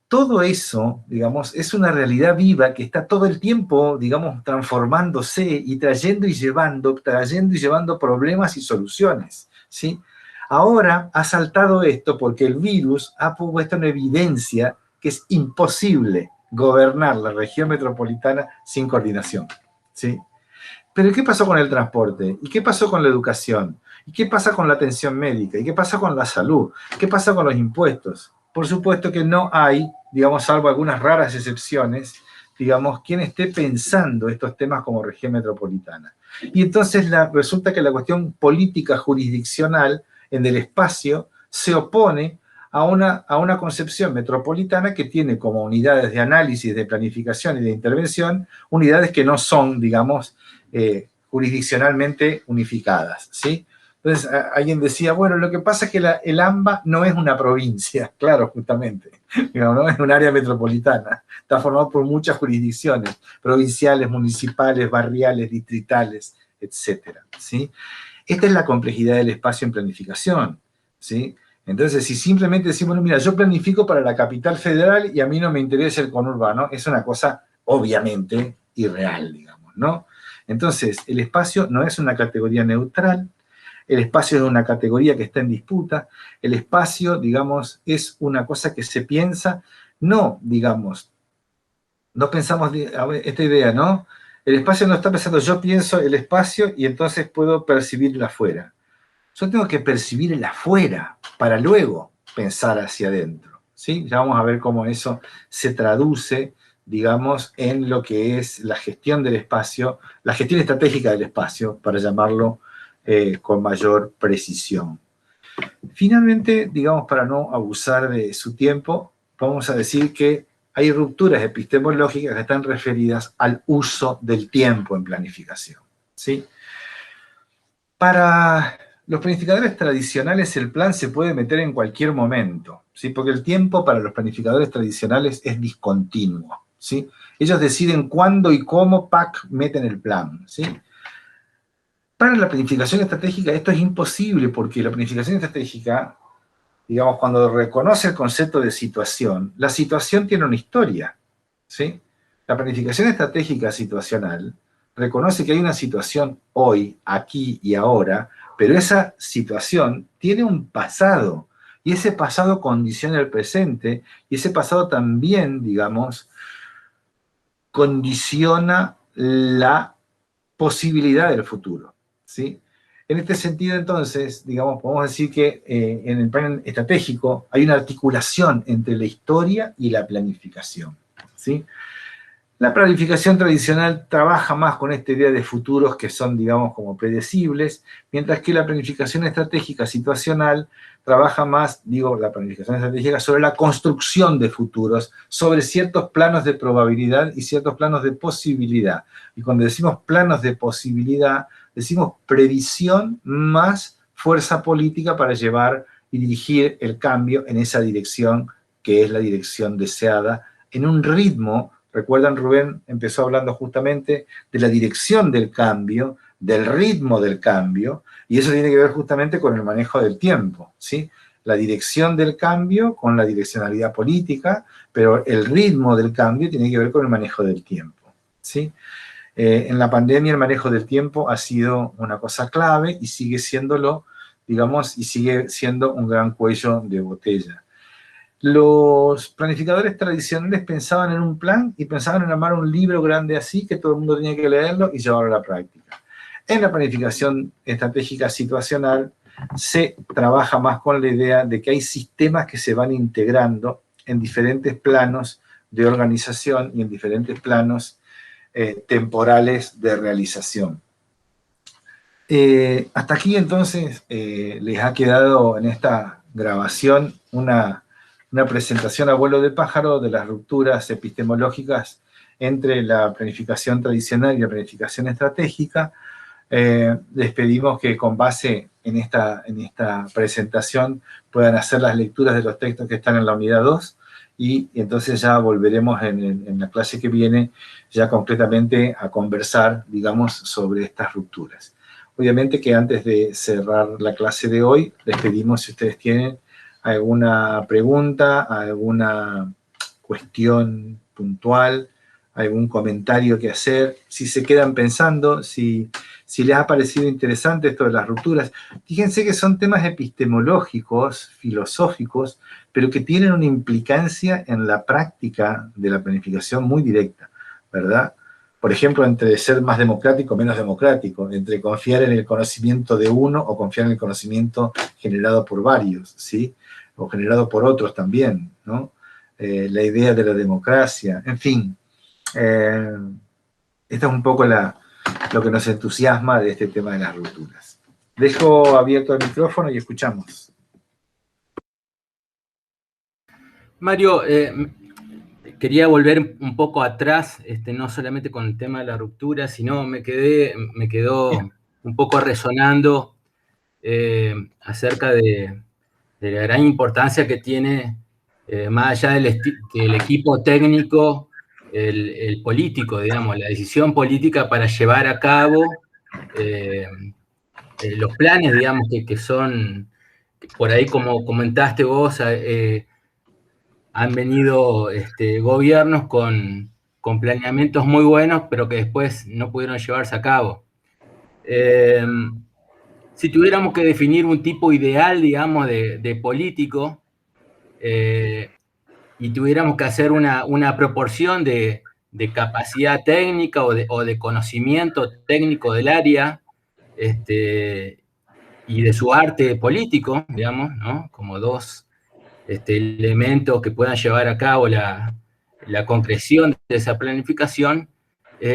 [SPEAKER 1] Todo eso, digamos, es una realidad viva que está todo el tiempo, digamos, transformándose y trayendo y llevando problemas y soluciones, ¿sí? Ahora ha saltado esto porque el virus ha puesto en evidencia que es imposible gobernar la región metropolitana sin coordinación, ¿sí? Pero ¿qué pasó con el transporte? ¿Y qué pasó con la educación? ¿Y qué pasa con la atención médica? ¿Y qué pasa con la salud? ¿Qué pasa con los impuestos? Por supuesto que no hay, digamos, salvo algunas raras excepciones, digamos, quien esté pensando estos temas como región metropolitana. Y entonces resulta que la cuestión política jurisdiccional en el espacio se opone a una concepción metropolitana que tiene como unidades de análisis, de planificación y de intervención, unidades que no son, digamos, jurisdiccionalmente unificadas, ¿sí? Entonces alguien decía, bueno, lo que pasa es que el AMBA no es una provincia, claro, justamente, digamos, ¿no? Es un área metropolitana, está formado por muchas jurisdicciones, provinciales, municipales, barriales, distritales, etcétera, ¿sí? Esta es la complejidad del espacio en planificación, ¿sí? Entonces, si simplemente decimos, bueno, mira, yo planifico para la capital federal y a mí no me interesa el conurbano, es una cosa obviamente irreal, digamos, ¿no? Entonces, el espacio no es una categoría neutral, el espacio es una categoría que está en disputa, el espacio, digamos, es una cosa que se piensa, no, digamos, no pensamos, a ver, esta idea, ¿no? El espacio no está pensando, yo pienso el espacio y entonces puedo percibir el afuera. Yo tengo que percibir el afuera para luego pensar hacia adentro, ¿sí? Ya vamos a ver cómo eso se traduce, digamos, en lo que es la gestión del espacio, la gestión estratégica del espacio, para llamarlo con mayor precisión. Finalmente, digamos, para no abusar de su tiempo, vamos a decir que hay rupturas epistemológicas que están referidas al uso del tiempo en planificación, ¿sí? Para los planificadores tradicionales el plan se puede meter en cualquier momento, ¿sí? Porque el tiempo para los planificadores tradicionales es discontinuo, ¿sí? Ellos deciden cuándo y cómo meten el plan, ¿sí? Para la planificación estratégica esto es imposible porque la planificación estratégica, digamos, cuando reconoce el concepto de situación, la situación tiene una historia, ¿sí? La planificación estratégica situacional reconoce que hay una situación hoy, aquí y ahora, pero esa situación tiene un pasado, y ese pasado condiciona el presente, y ese pasado también, digamos, condiciona la posibilidad del futuro, ¿sí? En este sentido, entonces, digamos, podemos decir que en el plan estratégico hay una articulación entre la historia y la planificación, ¿sí? La planificación tradicional trabaja más con esta idea de futuros que son, digamos, como predecibles, mientras que la planificación estratégica situacional trabaja más, la planificación estratégica sobre la construcción de futuros, sobre ciertos planos de probabilidad y ciertos planos de posibilidad. Y cuando decimos planos de posibilidad, decimos previsión más fuerza política para llevar y dirigir el cambio en esa dirección que es la dirección deseada, en un ritmo. Recuerdan, Rubén empezó hablando justamente de la dirección del cambio, del ritmo del cambio, y eso tiene que ver justamente con el manejo del tiempo, ¿sí? La dirección del cambio con la direccionalidad política, pero el ritmo del cambio tiene que ver con el manejo del tiempo, ¿sí? En la pandemia el manejo del tiempo ha sido una cosa clave y sigue siéndolo, digamos, y sigue siendo un gran cuello de botella. Los planificadores tradicionales pensaban en un plan y pensaban en armar un libro grande así que todo el mundo tenía que leerlo y llevarlo a la práctica. En la planificación estratégica situacional se trabaja más con la idea de que hay sistemas que se van integrando en diferentes planos de organización y en diferentes planos temporales de realización. Hasta aquí entonces les ha quedado en esta grabación una presentación a vuelo de pájaro de las rupturas epistemológicas entre la planificación tradicional y la planificación estratégica. Les pedimos que con base en esta presentación puedan hacer las lecturas de los textos que están en la unidad 2 y entonces ya volveremos en la clase que viene ya concretamente a conversar, digamos, sobre estas rupturas. Obviamente que antes de cerrar la clase de hoy, les pedimos si ustedes tienen alguna pregunta, alguna cuestión puntual, algún comentario que hacer, si se quedan pensando, si les ha parecido interesante esto de las rupturas. Fíjense que son temas epistemológicos, filosóficos, pero que tienen una implicancia en la práctica de la planificación muy directa, ¿verdad? Por ejemplo, entre ser más democrático o menos democrático, entre confiar en el conocimiento de uno o confiar en el conocimiento generado por varios, ¿sí? O generado por otros también, ¿no? La idea de la democracia, en fin. Esta es un poco lo que nos entusiasma de este tema de las rupturas. Dejo abierto el micrófono y escuchamos.
[SPEAKER 6] Mario, quería volver un poco atrás, no solamente con el tema de la ruptura, sino me quedó un poco resonando acerca de la gran importancia que tiene, más allá del equipo técnico, el político, digamos, la decisión política para llevar a cabo los planes, digamos, que son, por ahí como comentaste vos, han venido gobiernos con con planeamientos muy buenos, pero que después no pudieron llevarse a cabo. Si tuviéramos que definir un tipo ideal, digamos, de político, y tuviéramos que hacer una proporción de capacidad técnica o de conocimiento técnico del área, y de su arte político, digamos, ¿no? Como dos elementos que puedan llevar a cabo la concreción de esa planificación,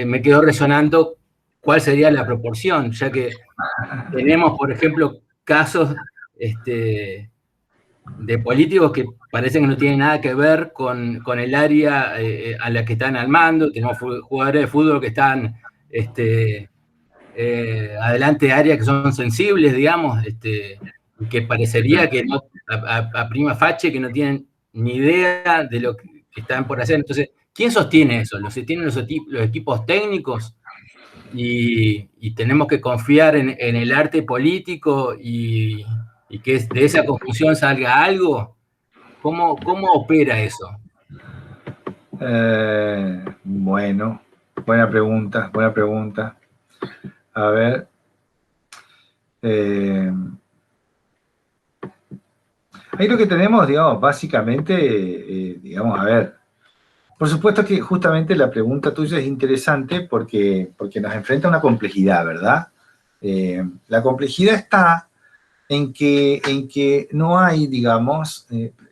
[SPEAKER 6] me quedó resonando cuál sería la proporción, ya que tenemos, por ejemplo, casos de políticos que parecen que no tienen nada que ver con el área a la que están al mando. Tenemos jugadores de fútbol que están adelante de áreas que son sensibles, digamos, que parecería que no, a prima facie que no tienen ni idea de lo que están por hacer. Entonces, ¿quién sostiene eso? ¿Lo sostienen los equipos técnicos? Y tenemos que confiar en el arte político y que de esa confusión salga algo. ¿Cómo opera eso?
[SPEAKER 1] Bueno, buena pregunta. A ver. Ahí lo que tenemos, digamos, básicamente, digamos, a ver, por supuesto que justamente la pregunta tuya es interesante porque nos enfrenta a una complejidad, ¿verdad? La complejidad está en que no hay, digamos,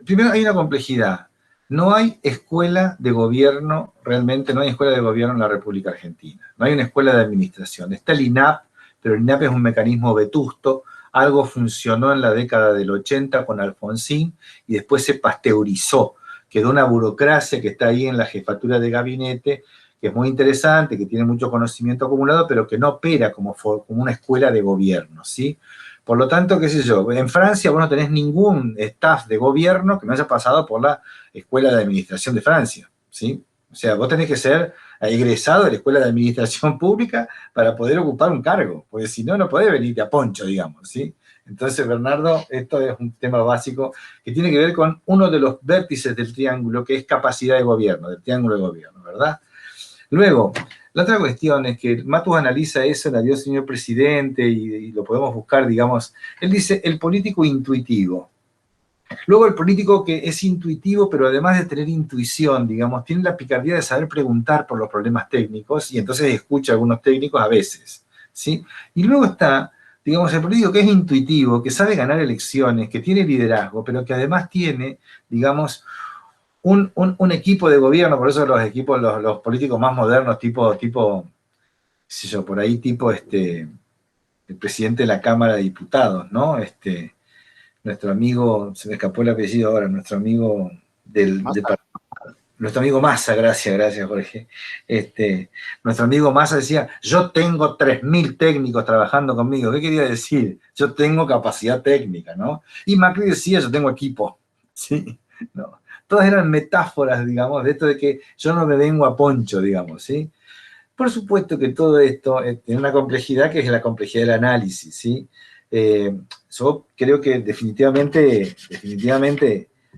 [SPEAKER 1] primero hay una complejidad, no hay escuela de gobierno, realmente no hay escuela de gobierno en la República Argentina, no hay una escuela de administración, está el INAP, pero el INAP es un mecanismo vetusto, algo funcionó en la década del 80 con Alfonsín y después se pasteurizó, quedó una burocracia que está ahí en la jefatura de gabinete, que es muy interesante, que tiene mucho conocimiento acumulado, pero que no opera como una escuela de gobierno, ¿sí? Por lo tanto, qué sé yo, en Francia vos no tenés ningún staff de gobierno que no haya pasado por la Escuela de Administración de Francia, ¿sí? O sea, vos tenés que ser egresado de la Escuela de Administración Pública para poder ocupar un cargo, porque si no, no podés venirte a poncho, digamos, ¿sí? Entonces, Bernardo, esto es un tema básico que tiene que ver con uno de los vértices del triángulo, que es capacidad de gobierno, del triángulo de gobierno, ¿verdad? Luego, la otra cuestión es que Matus analiza eso en Adiós, señor presidente, y lo podemos buscar, digamos, él dice el político intuitivo. Luego el político que es intuitivo, pero además de tener intuición, digamos, tiene la picardía de saber preguntar por los problemas técnicos y entonces escucha a algunos técnicos a veces, ¿sí? Y luego está, digamos, el político que es intuitivo, que sabe ganar elecciones, que tiene liderazgo, pero que además tiene, digamos, un equipo de gobierno, por eso los equipos, los políticos más modernos, tipo, qué sé yo, por ahí tipo el presidente de la Cámara de Diputados, ¿no? Nuestro amigo, se me escapó el apellido ahora, nuestro amigo nuestro amigo Massa, gracias Jorge. Nuestro amigo Massa decía, yo tengo 3.000 técnicos trabajando conmigo. ¿Qué quería decir? Yo tengo capacidad técnica, ¿no? Y Macri decía, yo tengo equipo, ¿sí? No. Todas eran metáforas, digamos, de esto de que yo no me vengo a poncho, digamos, ¿sí? Por supuesto que todo esto tiene una complejidad que es la complejidad del análisis, ¿sí? Yo creo que definitivamente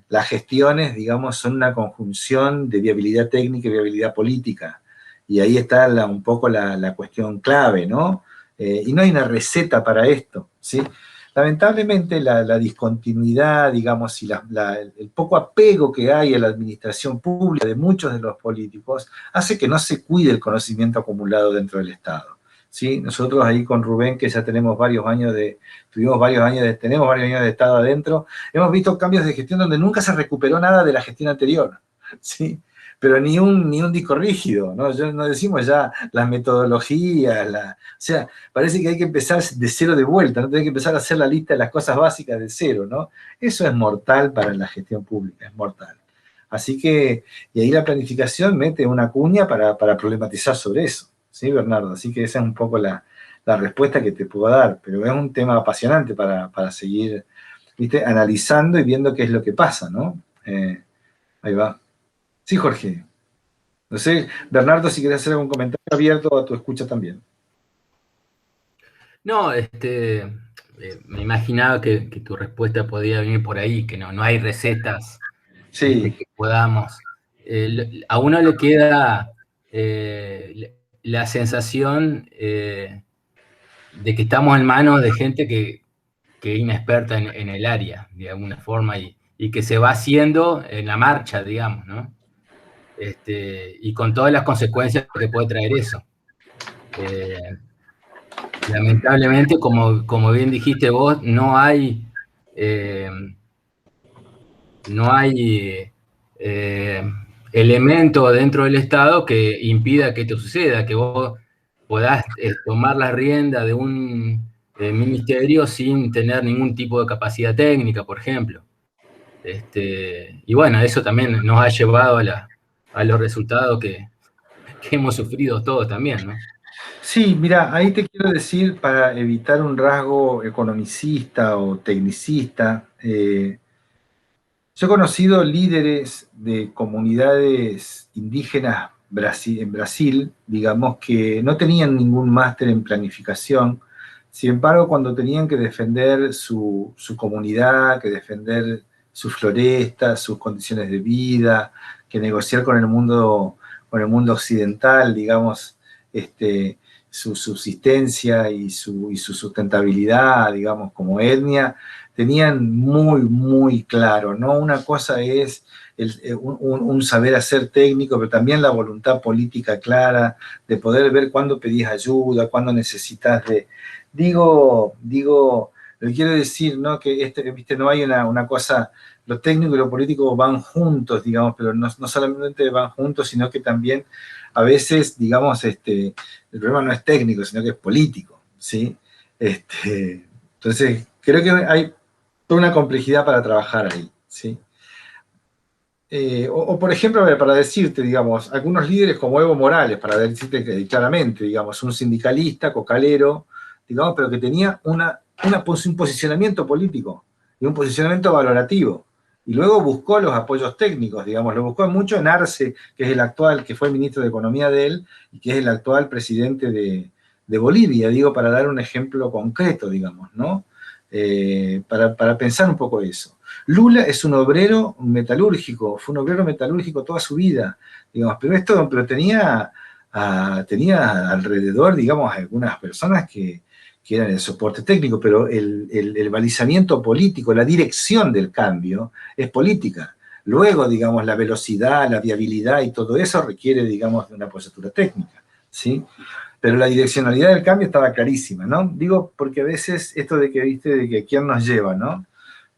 [SPEAKER 1] las gestiones, digamos, son una conjunción de viabilidad técnica y viabilidad política. Y ahí está un poco la cuestión clave, ¿no? Y no hay una receta para esto, ¿sí? Lamentablemente la discontinuidad, digamos, y el poco apego que hay a la administración pública de muchos de los políticos hace que no se cuide el conocimiento acumulado dentro del Estado. ¿Sí? Nosotros ahí con Rubén, que ya tenemos varios años de Estado adentro, hemos visto cambios de gestión donde nunca se recuperó nada de la gestión anterior, ¿sí? Pero ni un disco rígido, ¿no? No decimos ya las metodologías, o sea, parece que hay que empezar de cero de vuelta, ¿no? Hay que empezar a hacer la lista de las cosas básicas de cero, ¿no? Eso es mortal para la gestión pública, es mortal. Así que, y ahí la planificación mete una cuña para problematizar sobre eso. ¿Sí, Bernardo? Así que esa es un poco la respuesta que te puedo dar, pero es un tema apasionante para seguir, ¿viste? Analizando y viendo qué es lo que pasa, ¿no? Ahí va. Sí, Jorge. No sé, Bernardo, si quieres hacer algún comentario abierto a tu escucha también.
[SPEAKER 6] No, me imaginaba que tu respuesta podía venir por ahí, que no hay recetas
[SPEAKER 1] sí.
[SPEAKER 6] Que podamos. A uno le queda la sensación de que estamos en manos de gente que es inexperta en el área, de alguna forma, y que se va haciendo en la marcha, digamos, ¿no? Y con todas las consecuencias que puede traer eso. Lamentablemente, como bien dijiste vos, no hay elemento dentro del Estado que impida que esto suceda, que vos podás tomar la rienda de un ministerio sin tener ningún tipo de capacidad técnica, por ejemplo. Y bueno, eso también nos ha llevado a los resultados que hemos sufrido todos también, ¿no?
[SPEAKER 1] Sí, mira, ahí te quiero decir, para evitar un rasgo economicista o tecnicista, yo he conocido líderes de comunidades indígenas en Brasil, digamos, que no tenían ningún máster en planificación. Sin embargo, cuando tenían que defender su comunidad, que defender sus florestas, sus condiciones de vida, que negociar con el mundo occidental, digamos, su subsistencia y su sustentabilidad, digamos, como etnia, tenían muy, muy claro, ¿no? Una cosa es un saber hacer técnico, pero también la voluntad política clara, de poder ver cuándo pedís ayuda, cuándo necesitas de... Digo, lo que quiero decir, ¿no? Que ¿viste? No hay una cosa, lo técnico y lo político van juntos, digamos, pero no solamente van juntos, sino que también a veces, digamos, el problema no es técnico, sino que es político, ¿sí? Entonces, creo que hay toda una complejidad para trabajar ahí, ¿sí? Por ejemplo, para decirte, digamos, algunos líderes como Evo Morales, para decirte claramente, digamos, un sindicalista, cocalero, digamos, pero que tenía un posicionamiento político y un posicionamiento valorativo. Y luego buscó los apoyos técnicos, digamos, lo buscó mucho en Arce, que es el actual, que fue el ministro de Economía de él, y que es el actual presidente de Bolivia, digo, para dar un ejemplo concreto, digamos, ¿no? Para pensar un poco eso. Lula es un obrero metalúrgico, fue un obrero metalúrgico toda su vida, digamos, pero tenía alrededor, digamos, algunas personas que eran el soporte técnico, pero el balizamiento político, la dirección del cambio es política. Luego, digamos, la velocidad, la viabilidad y todo eso requiere, digamos, de una postura técnica, ¿sí? Pero la direccionalidad del cambio estaba clarísima, ¿no? Digo, porque a veces esto de que, viste, de que quién nos lleva, ¿no?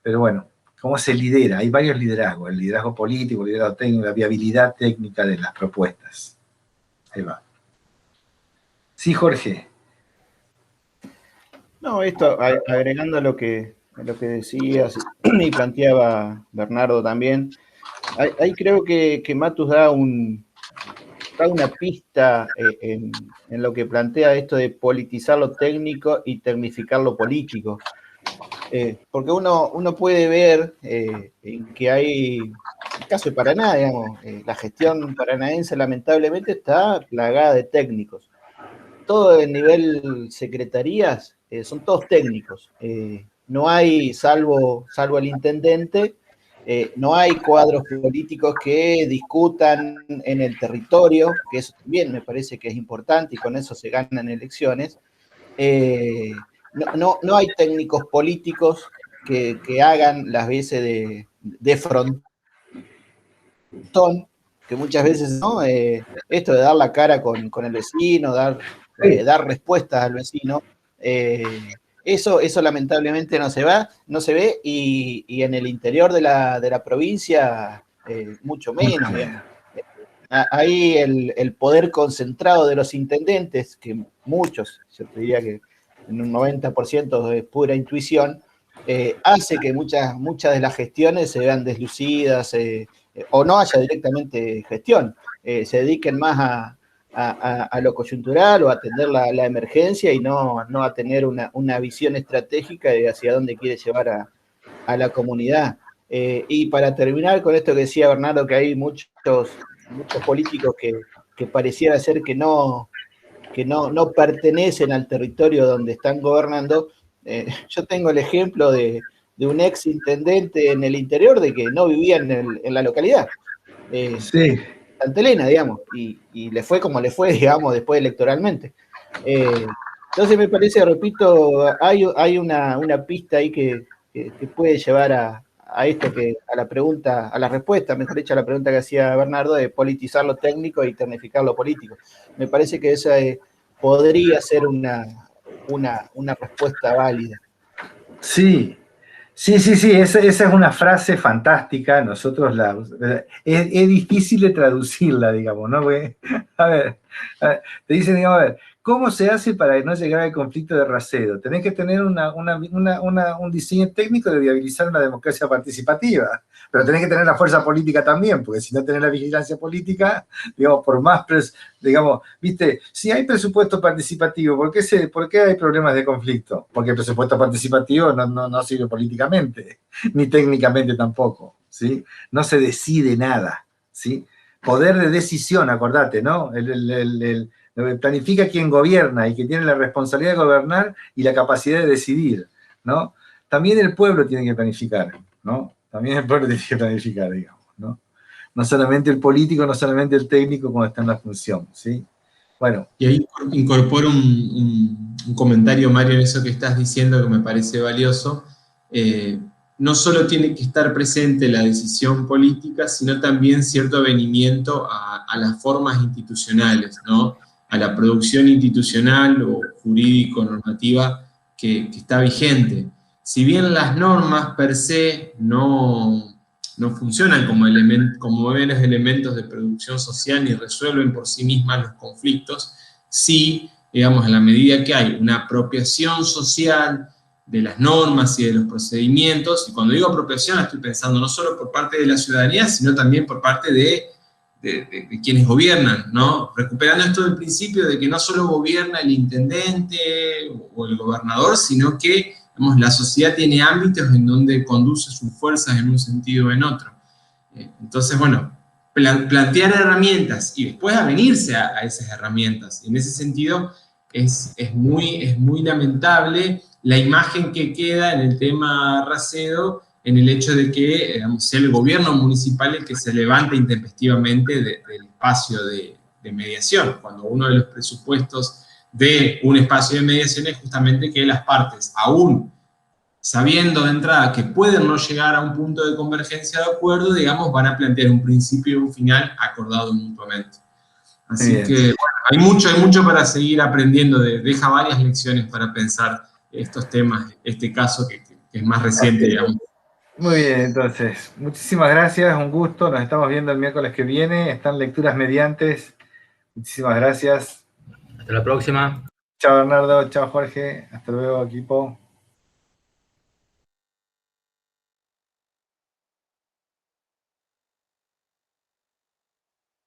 [SPEAKER 1] Pero bueno, ¿cómo se lidera? Hay varios liderazgos, el liderazgo político, el liderazgo técnico, la viabilidad técnica de las propuestas. Ahí va. Sí, Jorge.
[SPEAKER 7] No, esto agregando a lo que decías y planteaba Bernardo también, ahí creo que Matus da una pista en lo que plantea esto de politizar lo técnico y tecnificar lo político. Porque uno puede ver en que hay, el caso de Paraná, digamos, la gestión paranaense lamentablemente está plagada de técnicos. Todo el nivel secretarías son todos técnicos. No hay, salvo el intendente, no hay cuadros políticos que discutan en el territorio, que eso también me parece que es importante y con eso se ganan elecciones. No hay técnicos políticos que hagan las veces de frontón, que muchas veces, ¿no? Esto de dar la cara con el vecino, dar respuestas al vecino, eso lamentablemente no se ve y en el interior de la provincia mucho menos. Ahí el poder concentrado de los intendentes, que muchos, yo te diría que en un 90% es pura intuición, hace que muchas de las gestiones se vean deslucidas o no haya directamente gestión, se dediquen más a lo coyuntural o a atender la emergencia y no a tener una visión estratégica de hacia dónde quiere llevar a la comunidad. Y para terminar con esto que decía Bernardo, que hay muchos políticos que pareciera ser que no pertenecen al territorio donde están gobernando. Yo tengo el ejemplo de un ex intendente en el interior de que no vivía en la localidad.
[SPEAKER 1] Sí.
[SPEAKER 7] Santa Elena, digamos, y le fue como le fue, digamos, después electoralmente. Entonces me parece, repito, hay una pista ahí que puede llevar a esto, a la pregunta, a la respuesta, mejor dicho, a la pregunta que hacía Bernardo, de politizar lo técnico y tecnificar lo político. Me parece que esa podría ser una respuesta válida.
[SPEAKER 1] Sí, esa es una frase fantástica. Nosotros es difícil de traducirla, digamos, ¿no? Porque, a ver, te dicen, digamos, a ver, ¿cómo se hace para no llegar al conflicto de Racedo? Tenés que tener un diseño técnico de viabilizar una democracia participativa, pero tenés que tener la fuerza política también, porque si no tenés la vigilancia política, digamos, por más, digamos, viste, si hay presupuesto participativo, ¿por qué hay problemas de conflicto? Porque el presupuesto participativo no sirve políticamente, ni técnicamente tampoco, ¿sí? No se decide nada, ¿sí? Poder de decisión, acordate, ¿no? Planifica quien gobierna y que tiene la responsabilidad de gobernar y la capacidad de decidir, ¿no? También el pueblo tiene que planificar, ¿no? También el pueblo tiene que planificar, digamos, ¿no? No solamente el político, no solamente el técnico cuando está en la función, ¿sí? Bueno.
[SPEAKER 10] Y ahí incorporo un comentario, Mario, en eso que estás diciendo que me parece valioso. No solo tiene que estar presente la decisión política, sino también cierto avenimiento a las formas institucionales, ¿no? A la producción institucional o jurídico-normativa que está vigente. Si bien las normas per se no funcionan como meros elementos de producción social ni resuelven por sí mismas los conflictos, sí, digamos, en la medida que hay una apropiación social de las normas y de los procedimientos, y cuando digo apropiación estoy pensando no solo por parte de la ciudadanía, sino también por parte de quienes gobiernan, ¿no? Recuperando esto del principio de que no solo gobierna el intendente o el gobernador, sino que, digamos, la sociedad tiene ámbitos en donde conduce sus fuerzas en un sentido o en otro. Entonces, bueno, plantear herramientas y después avenirse a esas herramientas. En ese sentido, es muy lamentable la imagen que queda en el tema Racedo, en el hecho de que, digamos, sea el gobierno municipal el que se levanta intempestivamente del espacio de mediación, cuando uno de los presupuestos de un espacio de mediación es justamente que las partes, aún sabiendo de entrada que pueden no llegar a un punto de convergencia de acuerdo, digamos, van a plantear un principio y un final acordado mutuamente. Así que, bueno, hay mucho para seguir aprendiendo, deja varias lecciones para pensar estos temas, este caso que es más reciente, digamos.
[SPEAKER 1] Muy bien, entonces, muchísimas gracias, un gusto, nos estamos viendo el miércoles que viene, están lecturas mediantes, muchísimas gracias.
[SPEAKER 6] Hasta la próxima.
[SPEAKER 1] Chao Bernardo, chao Jorge, hasta luego equipo.